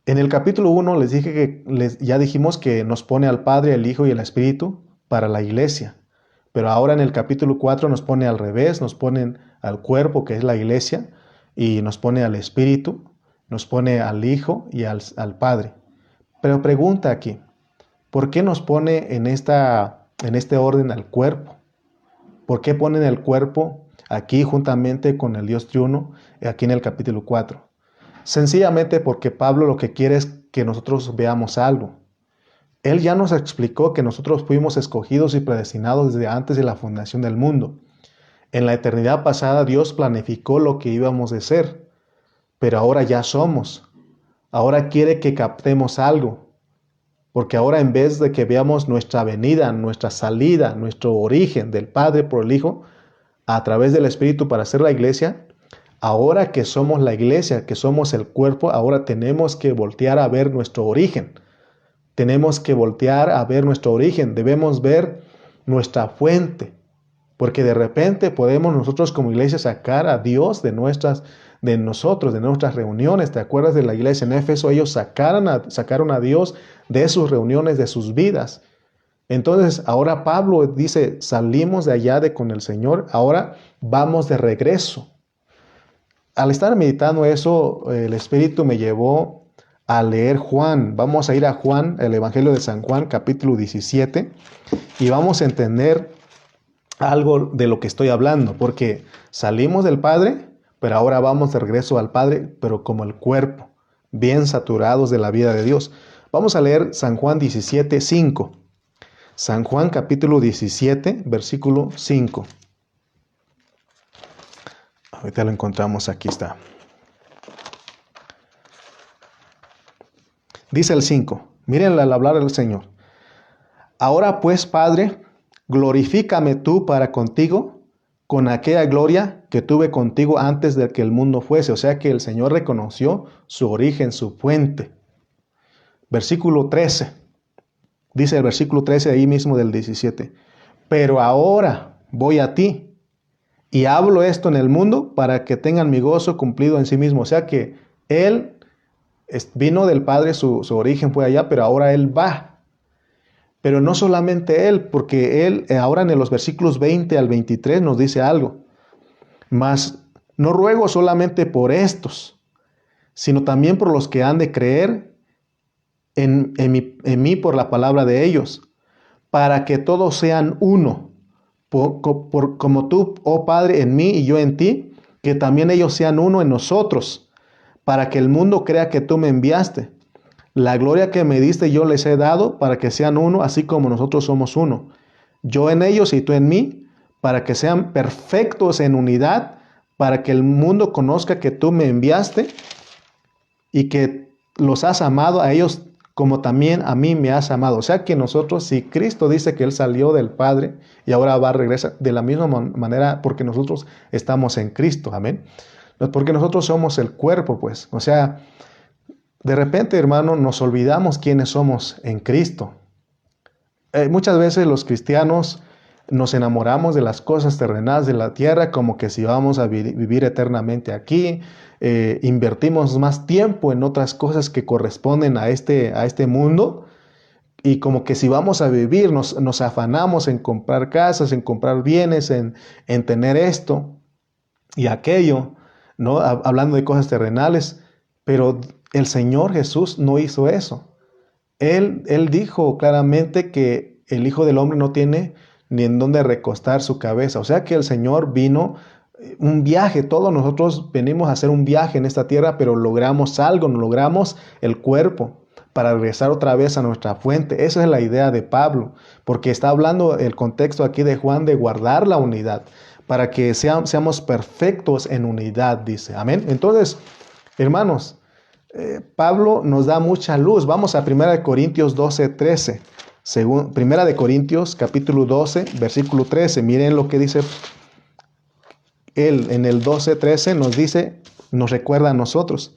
En el capítulo 1 les dije que ya dijimos que nos pone al Padre, el Hijo y el Espíritu para la iglesia. Pero ahora en el capítulo 4 nos pone al revés, nos ponen al cuerpo, que es la iglesia, y nos pone al Espíritu, nos pone al Hijo y al Padre. Pero pregunta aquí, ¿por qué nos pone en este orden al cuerpo? ¿Por qué ponen el cuerpo aquí juntamente con el Dios triuno, aquí en el capítulo 4. Sencillamente porque Pablo lo que quiere es que nosotros veamos algo. Él ya nos explicó que nosotros fuimos escogidos y predestinados desde antes de la fundación del mundo. En la eternidad pasada Dios planificó lo que íbamos a ser, pero ahora ya somos. Ahora quiere que captemos algo, porque ahora en vez de que veamos nuestra venida, nuestra salida, nuestro origen del Padre por el Hijo, a través del Espíritu para hacer la iglesia, ahora que somos la iglesia, que somos el cuerpo, ahora tenemos que voltear a ver nuestro origen. Tenemos que voltear a ver nuestro origen, debemos ver nuestra fuente, porque de repente podemos nosotros como iglesia sacar a Dios de nuestras reuniones. ¿Te acuerdas de la iglesia en Éfeso? Ellos sacaron a Dios de sus reuniones, de sus vidas. Entonces ahora Pablo dice, salimos de allá con el Señor, ahora vamos de regreso. Al estar meditando eso, el Espíritu me llevó a leer Juan. Vamos a ir a Juan, el Evangelio de San Juan, capítulo 17, y vamos a entender algo de lo que estoy hablando, porque salimos del Padre, pero ahora vamos de regreso al Padre, pero como el cuerpo, bien saturados de la vida de Dios. Vamos a leer San Juan 17, 5. San Juan capítulo 17, versículo 5. Ahorita lo encontramos, aquí está. Dice el 5, miren al hablar del Señor. Ahora pues, Padre, glorifícame tú para contigo con aquella gloria que tuve contigo antes de que el mundo fuese. O sea que el Señor reconoció su origen, su fuente. Versículo 13. Dice el versículo 13 ahí mismo del 17. Pero ahora voy a ti y hablo esto en el mundo para que tengan mi gozo cumplido en sí mismo. O sea que Él vino del Padre, su origen fue allá, pero ahora Él va. Pero no solamente Él, porque Él ahora en los versículos 20 al 23 nos dice algo. Mas no ruego solamente por estos, sino también por los que han de creer en mí por la palabra de ellos, para que todos sean uno, como tú, oh Padre, en mí y yo en ti, que también ellos sean uno en nosotros, para que el mundo crea que tú me enviaste. La gloria que me diste yo les he dado, para que sean uno, así como nosotros somos uno. Yo en ellos y tú en mí, para que sean perfectos en unidad, para que el mundo conozca que tú me enviaste y que los has amado a ellos como también a mí me has amado. O sea que nosotros, si Cristo dice que Él salió del Padre y ahora va a regresar de la misma manera, porque nosotros estamos en Cristo, amén. Porque nosotros somos el cuerpo, pues. O sea, de repente, hermano, nos olvidamos quiénes somos en Cristo. Muchas veces los cristianos nos enamoramos de las cosas terrenales de la tierra, como que si vamos a vivir eternamente aquí, invertimos más tiempo en otras cosas que corresponden a este mundo, y como que si vamos a vivir, nos afanamos en comprar casas, en comprar bienes, en tener esto y aquello, ¿no? Hablando de cosas terrenales, pero el Señor Jesús no hizo eso. Él dijo claramente que el Hijo del Hombre no tiene ni en dónde recostar su cabeza. O sea que el Señor vino un viaje. Todos nosotros venimos a hacer un viaje en esta tierra, pero logramos algo, logramos el cuerpo para regresar otra vez a nuestra fuente. Esa es la idea de Pablo, porque está hablando el contexto aquí de Juan de guardar la unidad, para que seamos perfectos en unidad, dice. Amén. Entonces, hermanos, Pablo nos da mucha luz. Vamos a 1 Corintios 12, 13. 1 Corintios capítulo 12, versículo 13. Miren lo que dice él en el 12, 13. Nos recuerda a nosotros.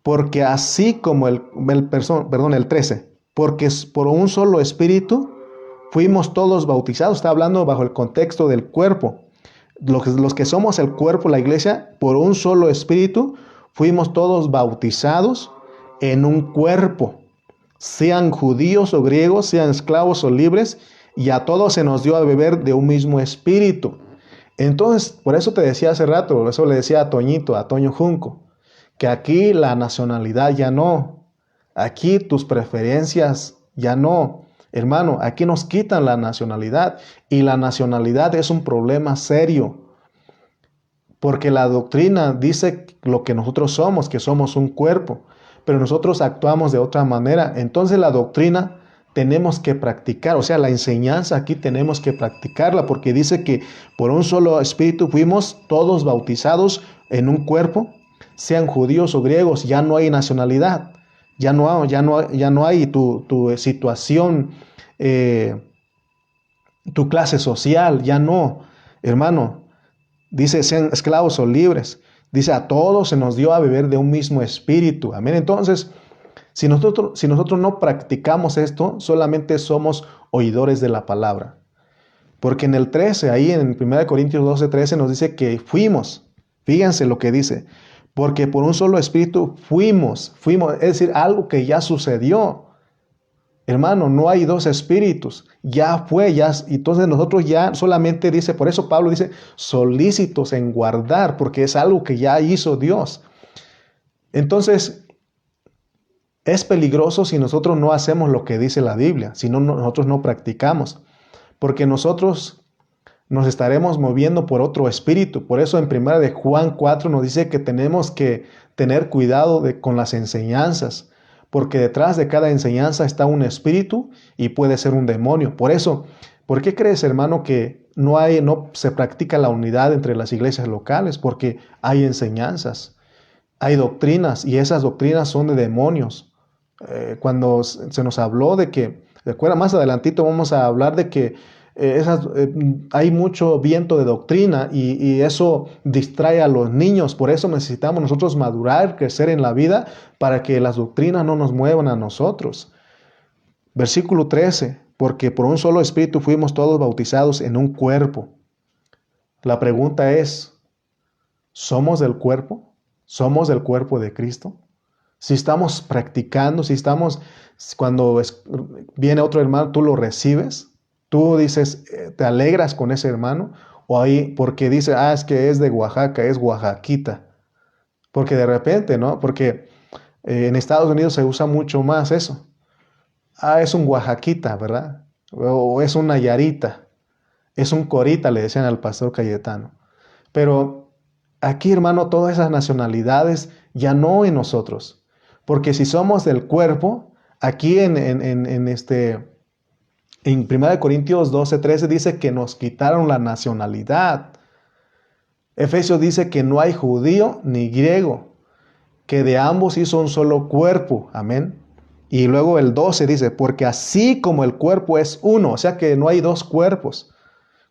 Porque así como el 13. Porque por un solo espíritu fuimos todos bautizados. Está hablando bajo el contexto del cuerpo. Los que somos el cuerpo, la iglesia, por un solo espíritu fuimos todos bautizados en un cuerpo, sean judíos o griegos, sean esclavos o libres, y a todos se nos dio a beber de un mismo espíritu. Entonces, por eso te decía hace rato, por eso le decía a Toño Junco, que aquí la nacionalidad ya no, aquí tus preferencias ya no. Hermano, aquí nos quitan la nacionalidad, y la nacionalidad es un problema serio. porque la doctrina dice lo que nosotros somos, que somos un cuerpo, pero nosotros actuamos de otra manera. Entonces la doctrina tenemos que practicar, o sea, la enseñanza aquí tenemos que practicarla, porque dice que por un solo espíritu fuimos todos bautizados en un cuerpo, sean judíos o griegos, ya no hay nacionalidad, ya no hay tu situación, tu clase social, ya no, hermano. Dice, sean esclavos o libres. Dice, a todos se nos dio a beber de un mismo espíritu. Amén. Entonces, si nosotros no practicamos esto, solamente somos oidores de la palabra. Porque en el 13, ahí en 1 Corintios 12, 13 nos dice que fuimos. Fíjense lo que dice. Porque por un solo espíritu fuimos. Es decir, algo que ya sucedió. Hermano, no hay dos espíritus, ya fue, ya. Entonces nosotros ya solamente dice, por eso Pablo dice, solícitos en guardar, porque es algo que ya hizo Dios. Entonces, es peligroso si nosotros no hacemos lo que dice la Biblia, si nosotros no practicamos, porque nosotros nos estaremos moviendo por otro espíritu. Por eso en 1 de Juan 4 nos dice que tenemos que tener cuidado con las enseñanzas, porque detrás de cada enseñanza está un espíritu y puede ser un demonio. Por eso, ¿por qué crees, hermano, que no se practica la unidad entre las iglesias locales? Porque hay enseñanzas, hay doctrinas, y esas doctrinas son de demonios. Cuando se nos habló de que, recuerda, más adelantito vamos a hablar de que hay mucho viento de doctrina y eso distrae a los niños. Por eso necesitamos nosotros madurar, crecer en la vida, para que las doctrinas no nos muevan a nosotros. Versículo 13, porque por un solo espíritu fuimos todos bautizados en un cuerpo. La pregunta es, ¿somos del cuerpo? ¿Somos del cuerpo de Cristo? Si estamos practicando, cuando viene otro hermano, tú lo recibes. Tú dices, te alegras con ese hermano, o ahí porque dice, es que es de Oaxaca, es oaxaquita. Porque de repente, ¿no? Porque en Estados Unidos se usa mucho más eso. Es un oaxaquita, ¿verdad? O es una yarita, es un corita, le decían al pastor Cayetano. Pero aquí, hermano, todas esas nacionalidades ya no en nosotros. Porque si somos del cuerpo, aquí en 1 Corintios 12, 13 dice que nos quitaron la nacionalidad. Efesios dice que no hay judío ni griego, que de ambos hizo un solo cuerpo. Amén. Y luego el 12 dice, porque así como el cuerpo es uno, o sea que no hay dos cuerpos.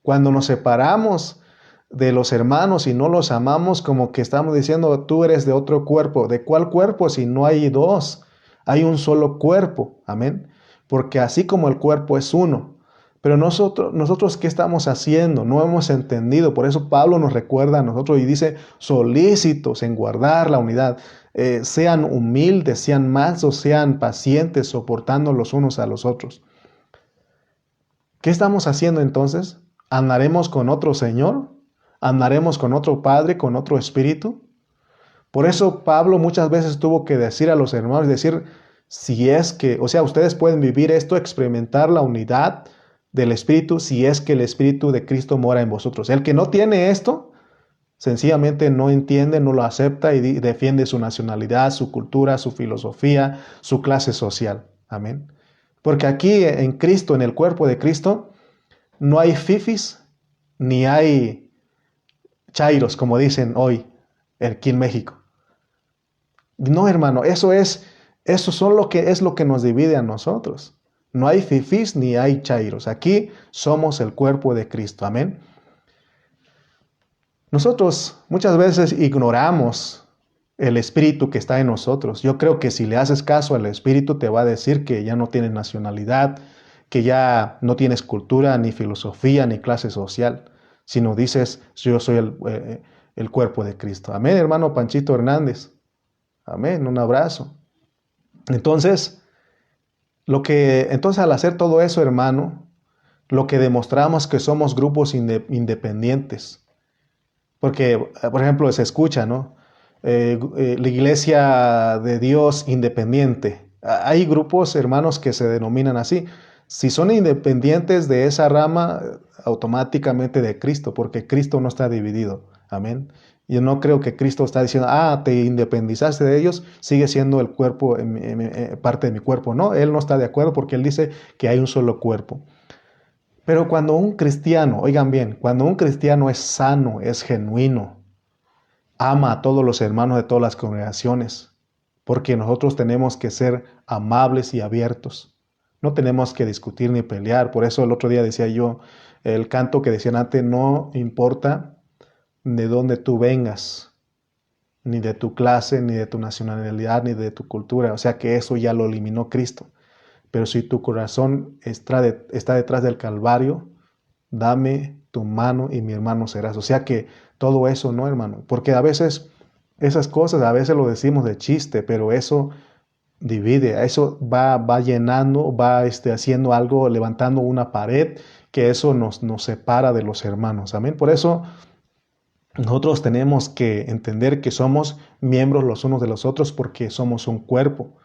Cuando nos separamos de los hermanos y no los amamos, como que estamos diciendo, tú eres de otro cuerpo. ¿De cuál cuerpo? Si no hay dos, hay un solo cuerpo. Amén. Porque así como el cuerpo es uno. Pero nosotros ¿qué estamos haciendo? No hemos entendido. Por eso Pablo nos recuerda a nosotros y dice, solícitos en guardar la unidad. Sean humildes, sean mansos, sean pacientes, soportando los unos a los otros. ¿Qué estamos haciendo entonces? ¿Andaremos con otro Señor? ¿Andaremos con otro Padre, con otro Espíritu? Por eso Pablo muchas veces tuvo que decir a los hermanos, si es que, o sea, ustedes pueden vivir esto, experimentar la unidad del Espíritu, si es que el Espíritu de Cristo mora en vosotros. El que no tiene esto, sencillamente no entiende, no lo acepta y defiende su nacionalidad, su cultura, su filosofía, su clase social. Amén. Porque aquí en Cristo, en el cuerpo de Cristo, no hay fifis, ni hay chairos, como dicen hoy aquí en México. No, hermano, eso es lo que nos divide a nosotros. No hay fifís ni hay chairos. Aquí somos el cuerpo de Cristo. Amén. Nosotros muchas veces ignoramos el espíritu que está en nosotros. Yo creo que si le haces caso al espíritu te va a decir que ya no tienes nacionalidad, que ya no tienes cultura, ni filosofía, ni clase social, sino dices, yo soy el cuerpo de Cristo. Amén, hermano Panchito Hernández. Amén, un abrazo. Entonces al hacer todo eso, hermano, lo que demostramos que somos grupos independientes. Porque, por ejemplo, se escucha, ¿no? La Iglesia de Dios independiente. Hay grupos, hermanos, que se denominan así. Si son independientes de esa rama, automáticamente de Cristo, porque Cristo no está dividido. Amén. Yo no creo que Cristo está diciendo, te independizaste de ellos, sigue siendo el cuerpo, parte de mi cuerpo. No, Él no está de acuerdo porque Él dice que hay un solo cuerpo. Pero cuando un cristiano, oigan bien, cuando un cristiano es sano, es genuino, ama a todos los hermanos de todas las congregaciones, porque nosotros tenemos que ser amables y abiertos. No tenemos que discutir ni pelear. Por eso el otro día decía yo, el canto que decían antes, no importa de dónde tú vengas, ni de tu clase, ni de tu nacionalidad, ni de tu cultura. O sea que eso ya lo eliminó Cristo. Pero si tu corazón está detrás del Calvario, dame tu mano y mi hermano serás. O sea que todo eso, ¿no, hermano? Porque a veces esas cosas, a veces lo decimos de chiste, pero eso divide, eso va llenando, va haciendo algo, levantando una pared, que eso nos separa de los hermanos. Amén. Por eso nosotros tenemos que entender que somos miembros los unos de los otros porque somos un cuerpo.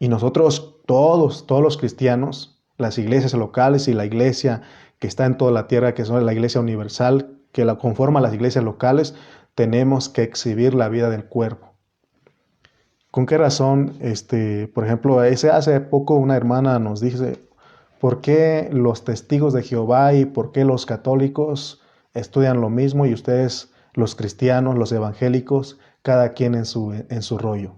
Y nosotros, todos los cristianos, las iglesias locales y la iglesia que está en toda la tierra, que es la iglesia universal, que la conforma las iglesias locales, tenemos que exhibir la vida del cuerpo. ¿Con qué razón? Por ejemplo, hace poco una hermana nos dice, ¿por qué los testigos de Jehová y por qué los católicos estudian lo mismo y ustedes, los cristianos, los evangélicos, cada quien en su rollo?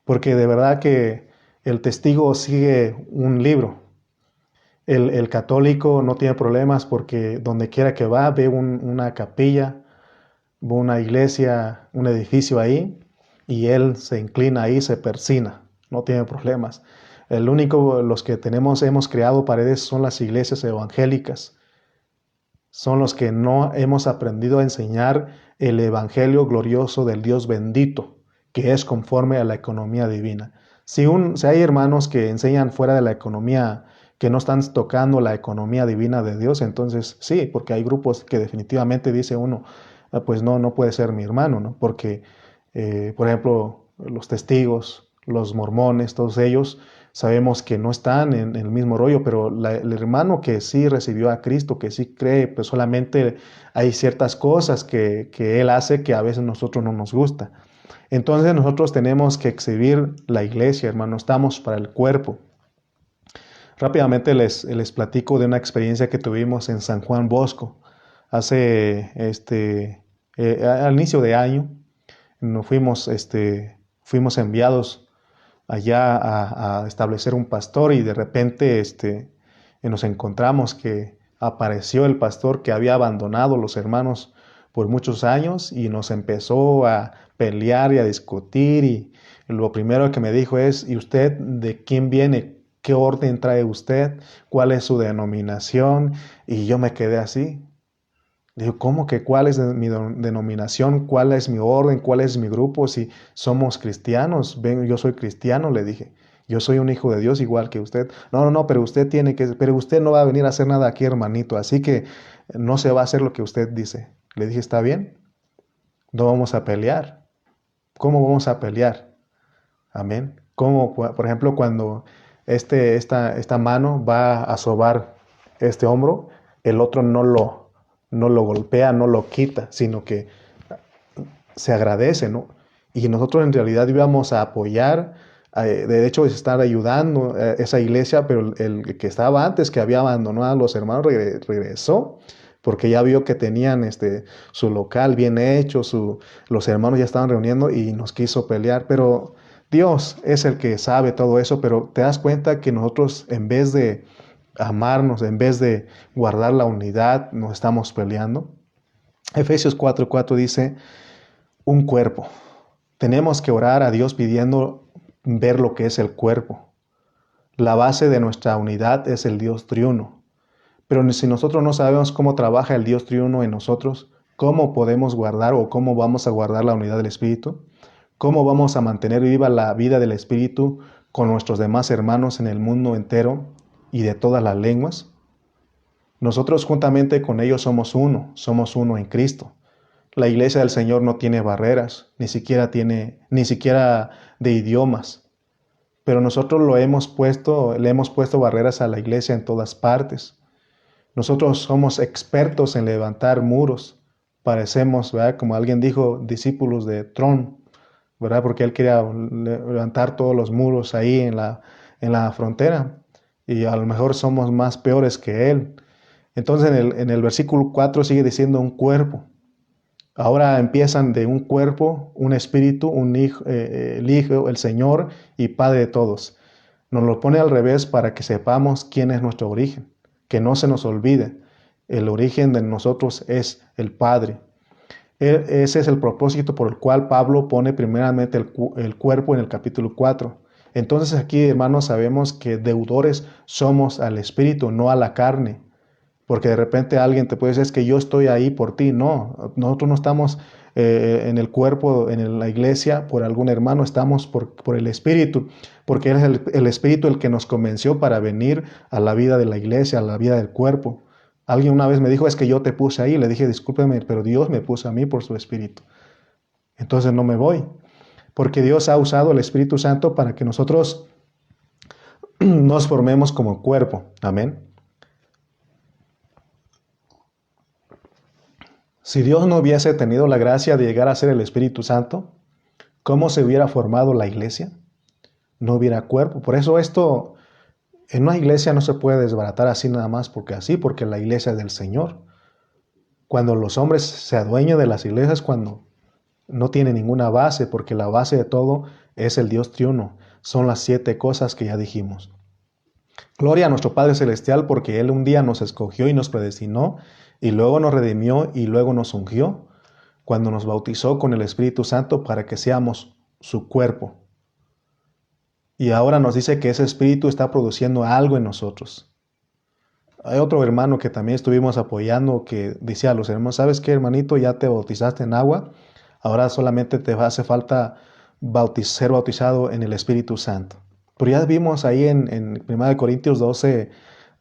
Porque de verdad que el testigo sigue un libro. El católico no tiene problemas porque donde quiera que va, ve una capilla, ve una iglesia, un edificio ahí, y él se inclina ahí, se persina, no tiene problemas. Los que hemos creado paredes son las iglesias evangélicas, son los que no hemos aprendido a enseñar el evangelio glorioso del Dios bendito, que es conforme a la economía divina. Si hay hermanos que enseñan fuera de la economía, que no están tocando la economía divina de Dios, entonces sí, porque hay grupos que definitivamente dice uno, pues no puede ser mi hermano, ¿no? Porque, por ejemplo, los testigos, los mormones, todos ellos, sabemos que no están en el mismo rollo, pero el hermano que sí recibió a Cristo, que sí cree, pues solamente hay ciertas cosas que él hace que a veces a nosotros no nos gusta. Entonces nosotros tenemos que exhibir la iglesia, hermano, estamos para el cuerpo. Rápidamente les platico de una experiencia que tuvimos en San Juan Bosco. Al inicio de año, nos fuimos enviados allá a establecer un pastor y de repente nos encontramos que apareció el pastor que había abandonado los hermanos por muchos años y nos empezó a pelear y a discutir y lo primero que me dijo es, ¿y usted de quién viene? ¿Qué orden trae usted? ¿Cuál es su denominación? Y yo me quedé así. Digo, ¿cómo que cuál es mi denominación? ¿Cuál es mi orden? ¿Cuál es mi grupo? Si somos cristianos, yo soy cristiano, le dije. Yo soy un hijo de Dios igual que usted. No, pero pero usted no va a venir a hacer nada aquí, hermanito. Así que no se va a hacer lo que usted dice. Le dije, ¿está bien? No vamos a pelear. ¿Cómo vamos a pelear? Amén. Como, por ejemplo, cuando esta mano va a sobar este hombro, el otro no lo golpea, no lo quita, sino que se agradece, ¿no? Y nosotros en realidad íbamos a apoyar, de hecho, estar ayudando a esa iglesia, pero el que estaba antes, que había abandonado a los hermanos, regresó, porque ya vio que tenían su local bien hecho, los hermanos ya estaban reuniendo y nos quiso pelear, pero Dios es el que sabe todo eso, pero te das cuenta que nosotros en vez de amarnos, en vez de guardar la unidad, nos estamos peleando. Efesios 4:4 dice, un cuerpo. Tenemos que orar a Dios pidiendo ver lo que es el cuerpo. La base de nuestra unidad es el Dios triuno. Pero si nosotros no sabemos cómo trabaja el Dios triuno en nosotros, ¿cómo podemos guardar o cómo vamos a guardar la unidad del Espíritu? ¿Cómo vamos a mantener viva la vida del Espíritu con nuestros demás hermanos en el mundo entero y de todas las lenguas? Nosotros juntamente con ellos somos uno en Cristo. La iglesia del Señor no tiene barreras, ni siquiera de idiomas. Pero nosotros le hemos puesto barreras a la iglesia en todas partes. Nosotros somos expertos en levantar muros, parecemos, ¿verdad? Como alguien dijo, discípulos de Trump, ¿verdad? Porque él quería levantar todos los muros ahí en la frontera. Y a lo mejor somos más peores que él. Entonces en el versículo 4 sigue diciendo un cuerpo. Ahora empiezan de un cuerpo, un espíritu, un hijo, el Hijo, el Señor y Padre de todos. Nos lo pone al revés para que sepamos quién es nuestro origen, que no se nos olvide. El origen de nosotros es el Padre. Ese es el propósito por el cual Pablo pone primeramente el cuerpo en el capítulo 4. Entonces aquí, hermanos, sabemos que deudores somos al Espíritu, no a la carne. Porque de repente alguien te puede decir, es que yo estoy ahí por ti. No, nosotros no estamos en el cuerpo, en la iglesia, por algún hermano, estamos por el Espíritu, porque es el Espíritu el que nos convenció para venir a la vida de la iglesia, a la vida del cuerpo. Alguien una vez me dijo, es que yo te puse ahí. Le dije, discúlpeme, pero Dios me puso a mí por su Espíritu. Entonces no me voy, porque Dios ha usado el Espíritu Santo para que nosotros nos formemos como cuerpo. Amén. Si Dios no hubiese tenido la gracia de llegar a ser el Espíritu Santo, ¿cómo se hubiera formado la iglesia? No hubiera cuerpo. Por eso esto, en una iglesia no se puede desbaratar así nada más porque la iglesia es del Señor. Cuando los hombres se adueñan de las iglesias, cuando no tiene ninguna base, porque la base de todo es el Dios triuno. Son las 7 cosas que ya dijimos. Gloria a nuestro Padre Celestial porque Él un día nos escogió y nos predestinó y luego nos redimió y luego nos ungió cuando nos bautizó con el Espíritu Santo para que seamos su cuerpo. Y ahora nos dice que ese Espíritu está produciendo algo en nosotros. Hay otro hermano que también estuvimos apoyando que decía a los hermanos, ¿sabes qué, hermanito? Ya te bautizaste en agua, ahora solamente te hace falta ser bautizado en el Espíritu Santo. Pero ya vimos ahí en 1 Corintios 12,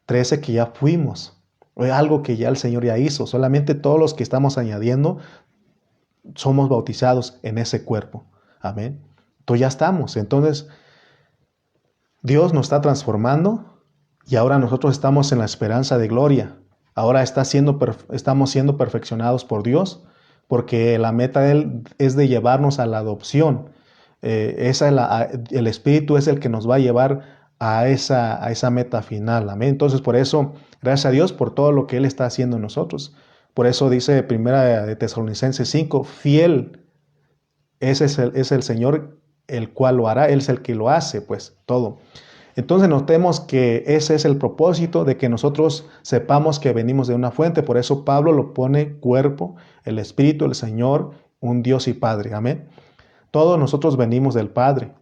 13 que ya fuimos. Es algo que ya el Señor ya hizo. Solamente todos los que estamos añadiendo somos bautizados en ese cuerpo. Amén. Entonces ya estamos. Entonces Dios nos está transformando y ahora nosotros estamos en la esperanza de gloria. Ahora estamos siendo perfeccionados por Dios porque la meta de Él es de llevarnos a la adopción. El Espíritu es el que nos va a llevar a esa meta final. Amén. Entonces, por eso, gracias a Dios por todo lo que Él está haciendo en nosotros. Por eso dice Primera de Tesalonicenses 5, fiel es el Señor el cual lo hará. Él es el que lo hace, pues, todo. Entonces notemos que ese es el propósito de que nosotros sepamos que venimos de una fuente. Por eso Pablo lo pone cuerpo, el Espíritu, el Señor, un Dios y Padre. Amén. Todos nosotros venimos del Padre.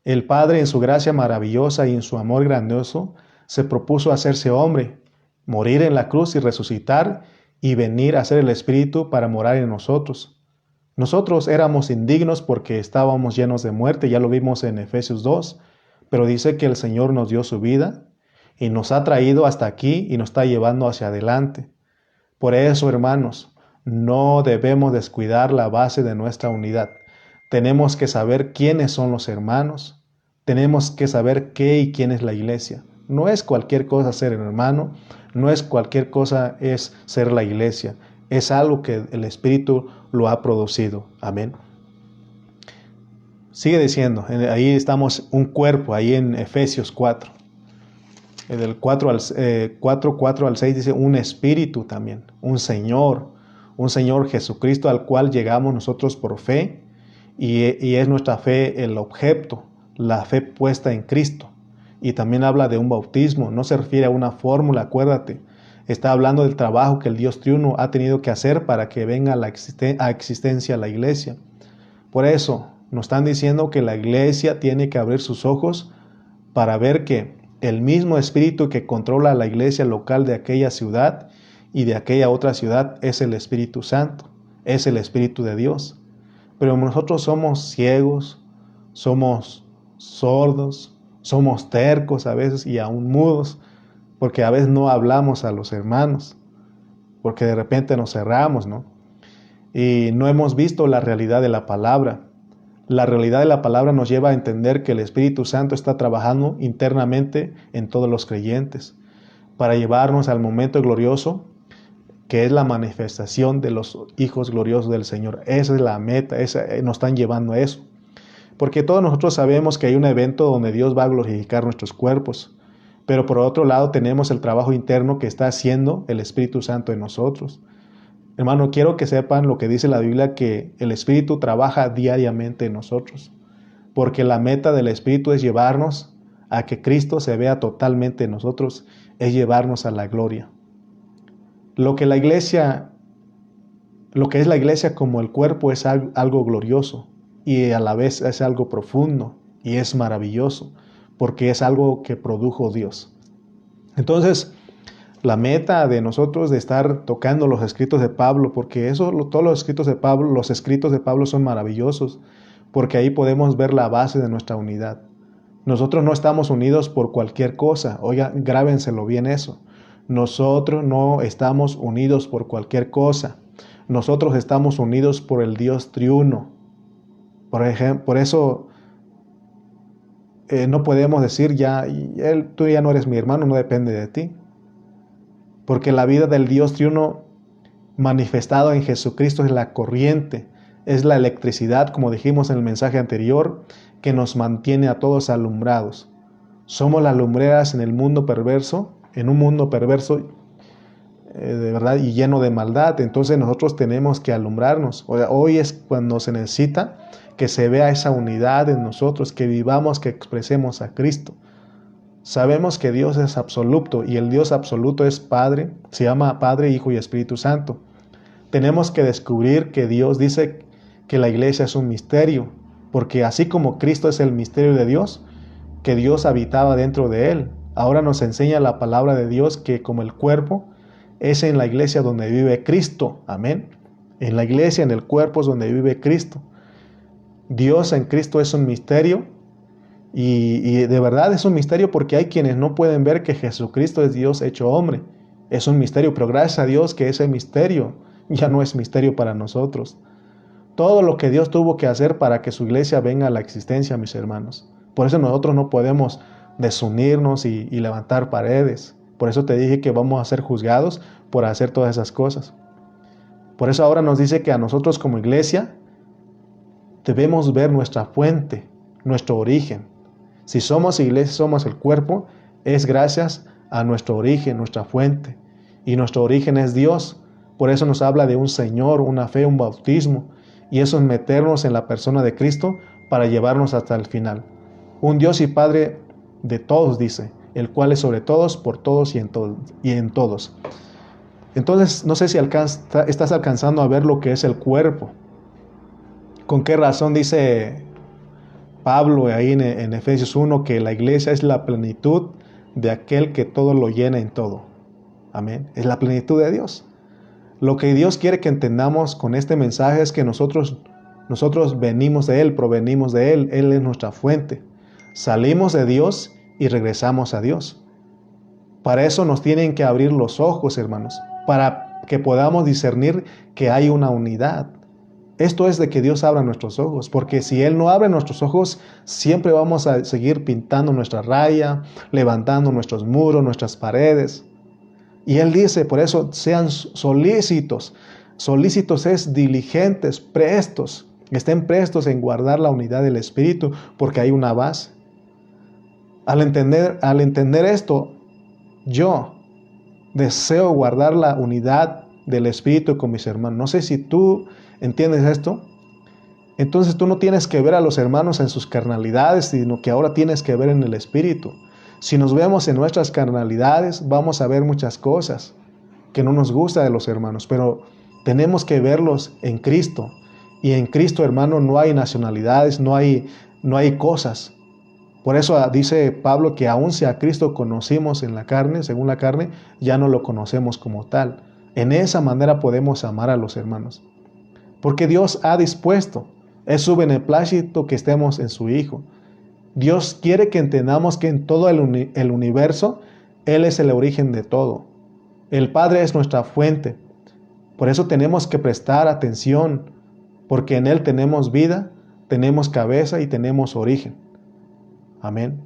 El Padre en su gracia maravillosa y en su amor grandioso se propuso hacerse hombre, morir en la cruz y resucitar y venir a ser el Espíritu para morar en nosotros. Nosotros éramos indignos porque estábamos llenos de muerte, ya lo vimos en Efesios 2, pero dice que el Señor nos dio su vida y nos ha traído hasta aquí y nos está llevando hacia adelante. Por eso, hermanos, no debemos descuidar la base de nuestra unidad. Tenemos que saber quiénes son los hermanos. Tenemos que saber qué y quién es la iglesia. No es cualquier cosa ser el hermano, no es cualquier cosa es ser la iglesia. Es algo que el Espíritu lo ha producido. Amén. Sigue diciendo, ahí estamos un cuerpo, ahí en Efesios 4. Del 4 al 6 dice un espíritu también, un Señor Jesucristo al cual llegamos nosotros por fe y es nuestra fe el objeto, la fe puesta en Cristo. Y también habla de un bautismo, no se refiere a una fórmula, acuérdate. Está hablando del trabajo que el Dios triuno ha tenido que hacer para que venga a existencia la iglesia. Por eso nos están diciendo que la iglesia tiene que abrir sus ojos para ver que el mismo espíritu que controla la iglesia local de aquella ciudad y de aquella otra ciudad es el Espíritu Santo, es el Espíritu de Dios. Pero nosotros somos ciegos, somos sordos, somos tercos a veces y aún mudos, porque a veces no hablamos a los hermanos, porque de repente nos cerramos, ¿no? Y no hemos visto la realidad de la palabra. La realidad de la palabra nos lleva a entender que el Espíritu Santo está trabajando internamente en todos los creyentes para llevarnos al momento glorioso que es la manifestación de los hijos gloriosos del Señor. Esa es la meta, nos están llevando a eso. Porque todos nosotros sabemos que hay un evento donde Dios va a glorificar nuestros cuerpos, pero por otro lado tenemos el trabajo interno que está haciendo el Espíritu Santo en nosotros. Hermano, quiero que sepan lo que dice la Biblia, que el Espíritu trabaja diariamente en nosotros, porque la meta del Espíritu es llevarnos a que Cristo se vea totalmente en nosotros, es llevarnos a la gloria. Lo que es la iglesia como el cuerpo es algo glorioso y a la vez es algo profundo y es maravilloso, porque es algo que produjo Dios. Entonces, la meta de nosotros de estar tocando los escritos de Pablo, porque todos los escritos de Pablo son maravillosos, porque ahí podemos ver la base de nuestra unidad. Nosotros no estamos unidos por cualquier cosa. Oigan, grábenselo bien eso. Nosotros no estamos unidos por cualquier cosa. Nosotros estamos unidos por el Dios triuno. Por eso no podemos decir tú ya no eres mi hermano, no depende de ti. Porque la vida del Dios triuno manifestado en Jesucristo es la corriente, es la electricidad, como dijimos en el mensaje anterior, que nos mantiene a todos alumbrados. Somos las lumbreras en el mundo perverso, en un mundo perverso de verdad y lleno de maldad. Entonces nosotros tenemos que alumbrarnos. Hoy es cuando se necesita que se vea esa unidad en nosotros, que vivamos, que expresemos a Cristo. Sabemos que Dios es absoluto y el Dios absoluto es Padre, se llama Padre, Hijo y Espíritu Santo. Tenemos que descubrir que Dios dice que la iglesia es un misterio, porque así como Cristo es el misterio de Dios, que Dios habitaba dentro de él, ahora nos enseña la palabra de Dios que como el cuerpo es en la iglesia donde vive Cristo. Amén. En la iglesia, en el cuerpo es donde vive Cristo. Dios en Cristo es un misterio y de verdad es un misterio porque hay quienes no pueden ver que Jesucristo es Dios hecho hombre. Es un misterio, pero gracias a Dios que ese misterio ya no es misterio para nosotros. Todo lo que Dios tuvo que hacer para que su iglesia venga a la existencia, mis hermanos. Por eso nosotros no podemos desunirnos y levantar paredes. Por eso te dije que vamos a ser juzgados por hacer todas esas cosas. Por eso ahora nos dice que a nosotros como iglesia debemos ver nuestra fuente, nuestro origen. Si somos iglesia, somos el cuerpo, es gracias a nuestro origen, nuestra fuente. Y nuestro origen es Dios. Por eso nos habla de un Señor, una fe, un bautismo. Y eso es meternos en la persona de Cristo para llevarnos hasta el final. Un Dios y Padre de todos, dice, el cual es sobre todos, por todos y en todos. Entonces, no sé si estás alcanzando a ver lo que es el cuerpo. ¿Con qué razón dice Pablo ahí en Efesios 1 que la iglesia es la plenitud de aquel que todo lo llena en todo? Amén. Es la plenitud de Dios. Lo que Dios quiere que entendamos con este mensaje es que nosotros venimos de Él, provenimos de Él. Él es nuestra fuente. Salimos de Dios y regresamos a Dios. Para eso nos tienen que abrir los ojos, hermanos, para que podamos discernir que hay una unidad. Esto es de que Dios abra nuestros ojos, porque si Él no abre nuestros ojos, siempre vamos a seguir pintando nuestra raya, levantando nuestros muros, nuestras paredes. Y Él dice, por eso, sean solícitos. Solícitos es diligentes, prestos. Estén prestos en guardar la unidad del Espíritu, porque hay una base. Al entender esto, yo deseo guardar la unidad del Espíritu con mis hermanos. No sé si tú entiendes esto. Entonces tú no tienes que ver a los hermanos en sus carnalidades, sino que ahora tienes que ver en el Espíritu. Si nos vemos en nuestras carnalidades, vamos a ver muchas cosas que no nos gusta de los hermanos, pero tenemos que verlos en Cristo. Y en Cristo, hermano, no hay nacionalidades, no hay cosas. Por eso dice Pablo que aun si a Cristo conocimos en la carne, según la carne, ya no lo conocemos como tal. En esa manera podemos amar a los hermanos. Porque Dios ha dispuesto, es su beneplácito que estemos en su Hijo. Dios quiere que entendamos que en todo el universo, Él es el origen de todo. El Padre es nuestra fuente. Por eso tenemos que prestar atención, porque en Él tenemos vida, tenemos cabeza y tenemos origen. Amén.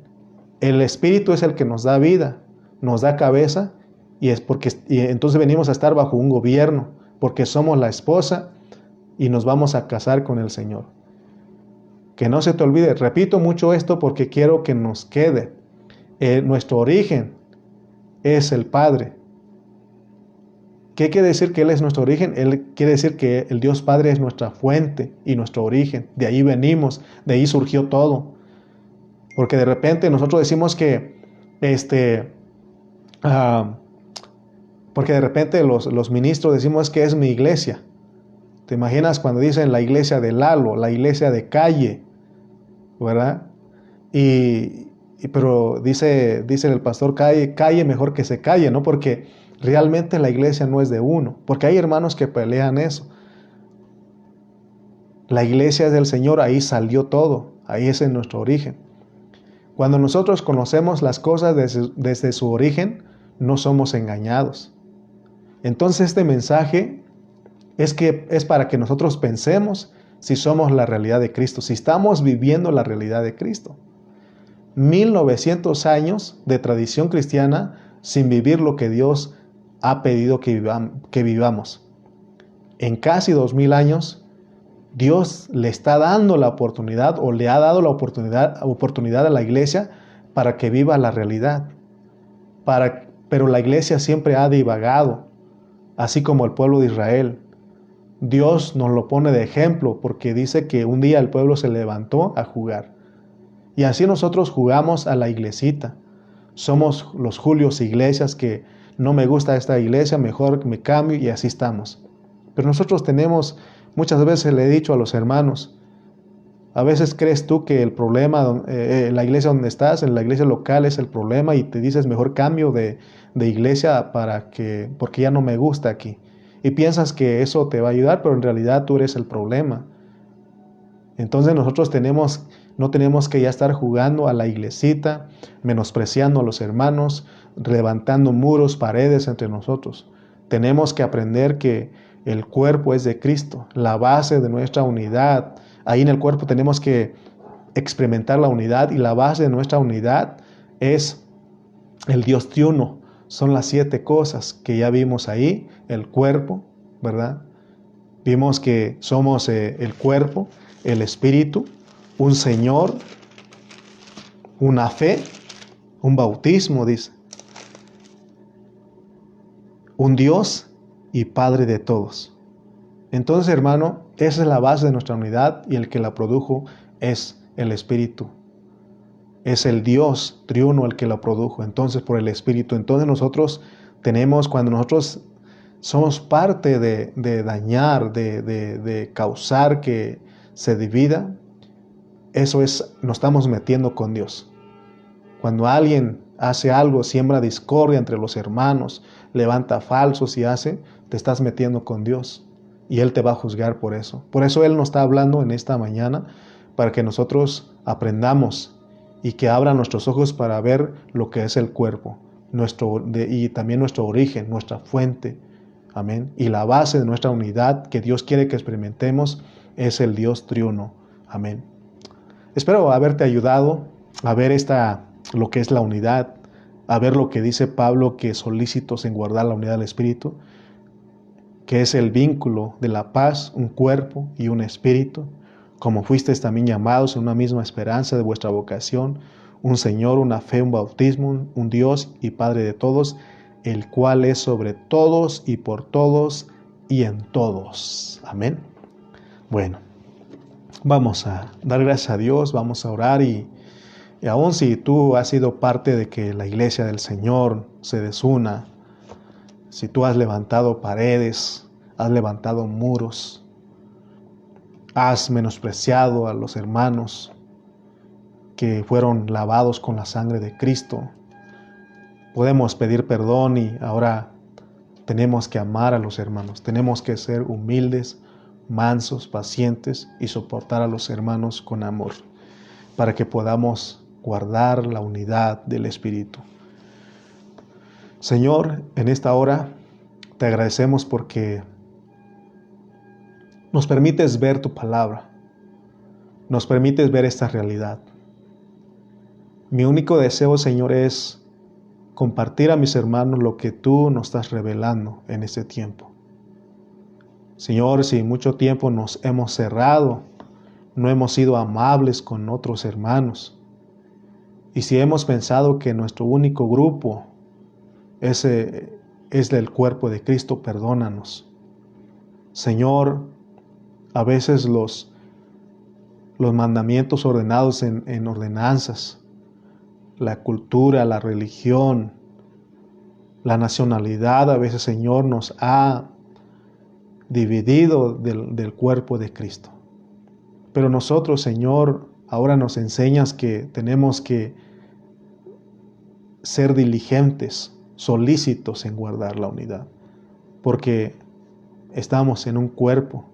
El Espíritu es el que nos da vida, nos da cabeza y entonces venimos a estar bajo un gobierno, porque somos la esposa y nos vamos a casar con el Señor. Que no se te olvide, repito mucho esto porque quiero que nos quede. Nuestro origen es el Padre. ¿Qué quiere decir que Él es nuestro origen? Él quiere decir que el Dios Padre es nuestra fuente y nuestro origen. De ahí venimos, de ahí surgió todo. Porque de repente nosotros decimos que, porque de repente los ministros decimos que es mi iglesia. ¿Te imaginas cuando dicen la iglesia de Lalo, la iglesia de calle? ¿Verdad? Pero dice el pastor, calle mejor que se calle, ¿no? Porque realmente la iglesia no es de uno, porque hay hermanos que pelean eso. La iglesia es del Señor, ahí salió todo, ahí es en nuestro origen. Cuando nosotros conocemos las cosas desde su origen, no somos engañados. Entonces este mensaje es para que nosotros pensemos si somos la realidad de Cristo, si estamos viviendo la realidad de Cristo. 1900 años de tradición cristiana sin vivir lo que Dios ha pedido que vivamos. En casi 2000 años, Dios le está dando la oportunidad o le ha dado la oportunidad a la iglesia para que viva la realidad. Pero la iglesia siempre ha divagado, así como el pueblo de Israel. Dios nos lo pone de ejemplo porque dice que un día el pueblo se levantó a jugar. Y así nosotros jugamos a la iglesita. Somos los Julios Iglesias que no me gusta esta iglesia, mejor me cambio y así estamos. Pero nosotros tenemos, muchas veces le he dicho a los hermanos, a veces crees tú que el problema, la iglesia donde estás, en la iglesia local es el problema y te dices mejor cambio de iglesia porque ya no me gusta aquí. Y piensas que eso te va a ayudar, pero en realidad tú eres el problema. Entonces nosotros no tenemos que ya estar jugando a la iglesita, menospreciando a los hermanos, levantando muros, paredes entre nosotros. Tenemos que aprender que el cuerpo es de Cristo, la base de nuestra unidad. Ahí en el cuerpo tenemos que experimentar la unidad y la base de nuestra unidad es el Dios triuno. Son las 7 cosas que ya vimos ahí, el cuerpo, ¿verdad? Vimos que somos el cuerpo, el espíritu, un Señor, una fe, un bautismo, dice, un Dios y Padre de todos. Entonces, hermano, esa es la base de nuestra unidad y el que la produjo es el Espíritu. Es el Dios triuno el que la produjo, entonces por el Espíritu. Entonces nosotros cuando nosotros somos parte de dañar, de causar que se divida, eso es, nos estamos metiendo con Dios. Cuando alguien hace algo, siembra discordia entre los hermanos, levanta falsos y te estás metiendo con Dios. Y Él te va a juzgar por eso. Por eso Él nos está hablando en esta mañana, para que nosotros aprendamos y que abran nuestros ojos para ver lo que es el cuerpo, y también nuestro origen, nuestra fuente. Amén. Y la base de nuestra unidad que Dios quiere que experimentemos es el Dios triuno. Amén. Espero haberte ayudado a ver lo que es la unidad, a ver lo que dice Pablo, que solícitos en guardar la unidad del Espíritu, que es el vínculo de la paz, un cuerpo y un espíritu, como fuisteis también llamados en una misma esperanza de vuestra vocación, un Señor, una fe, un bautismo, un Dios y Padre de todos, el cual es sobre todos y por todos y en todos. Amén. Bueno, vamos a dar gracias a Dios, vamos a orar y aun si tú has sido parte de que la iglesia del Señor se desuna, si tú has levantado paredes, has levantado muros, has menospreciado a los hermanos que fueron lavados con la sangre de Cristo, podemos pedir perdón y ahora tenemos que amar a los hermanos, tenemos que ser humildes, mansos, pacientes y soportar a los hermanos con amor, para que podamos guardar la unidad del Espíritu. Señor, en esta hora te agradecemos porque nos permites ver tu palabra, nos permites ver esta realidad. Mi único deseo, Señor, es compartir a mis hermanos lo que tú nos estás revelando en este tiempo. Señor, si mucho tiempo nos hemos cerrado, no hemos sido amables con otros hermanos, y si hemos pensado que nuestro único grupo es del cuerpo de Cristo, perdónanos. Señor, a veces los mandamientos ordenados en ordenanzas, la cultura, la religión, la nacionalidad, a veces, Señor, nos ha dividido del cuerpo de Cristo. Pero nosotros, Señor, ahora nos enseñas que tenemos que ser diligentes, solícitos en guardar la unidad, porque estamos en un cuerpo,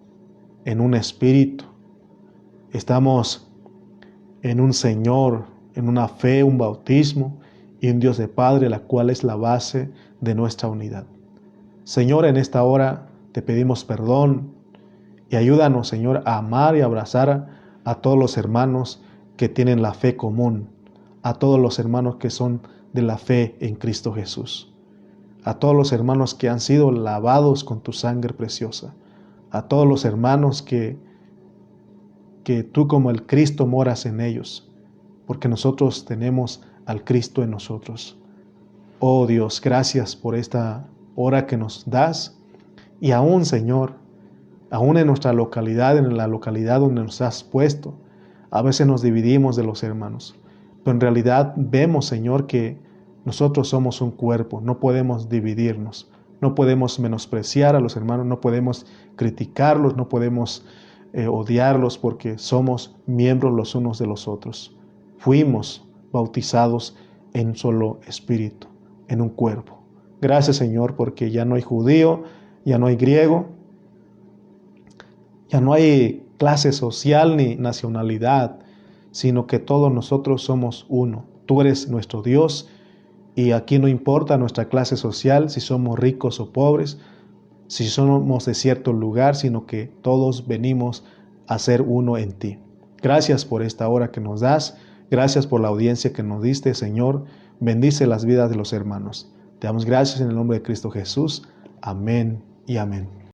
en un espíritu, estamos en un Señor, en una fe, un bautismo y un Dios de Padre, la cual es la base de nuestra unidad. Señor, en esta hora te pedimos perdón y ayúdanos, Señor, a amar y abrazar a todos los hermanos que tienen la fe común, a todos los hermanos que son de la fe en Cristo Jesús, a todos los hermanos que han sido lavados con tu sangre preciosa, a todos los hermanos que tú como el Cristo moras en ellos, porque nosotros tenemos al Cristo en nosotros. Oh Dios, gracias por esta hora que nos das, y aún, Señor, aún en nuestra localidad, en la localidad donde nos has puesto, a veces nos dividimos de los hermanos, pero en realidad vemos, Señor, que nosotros somos un cuerpo, no podemos dividirnos, no podemos menospreciar a los hermanos, no podemos criticarlos, no podemos odiarlos, porque somos miembros los unos de los otros. Fuimos bautizados en un solo espíritu, en un cuerpo. Gracias, Señor, porque ya no hay judío, ya no hay griego, ya no hay clase social ni nacionalidad, sino que todos nosotros somos uno. Tú eres nuestro Dios, y aquí no importa nuestra clase social, si somos ricos o pobres, si somos de cierto lugar, sino que todos venimos a ser uno en ti. Gracias por esta hora que nos das. Gracias por la audiencia que nos diste, Señor. Bendice las vidas de los hermanos. Te damos gracias en el nombre de Cristo Jesús. Amén y amén.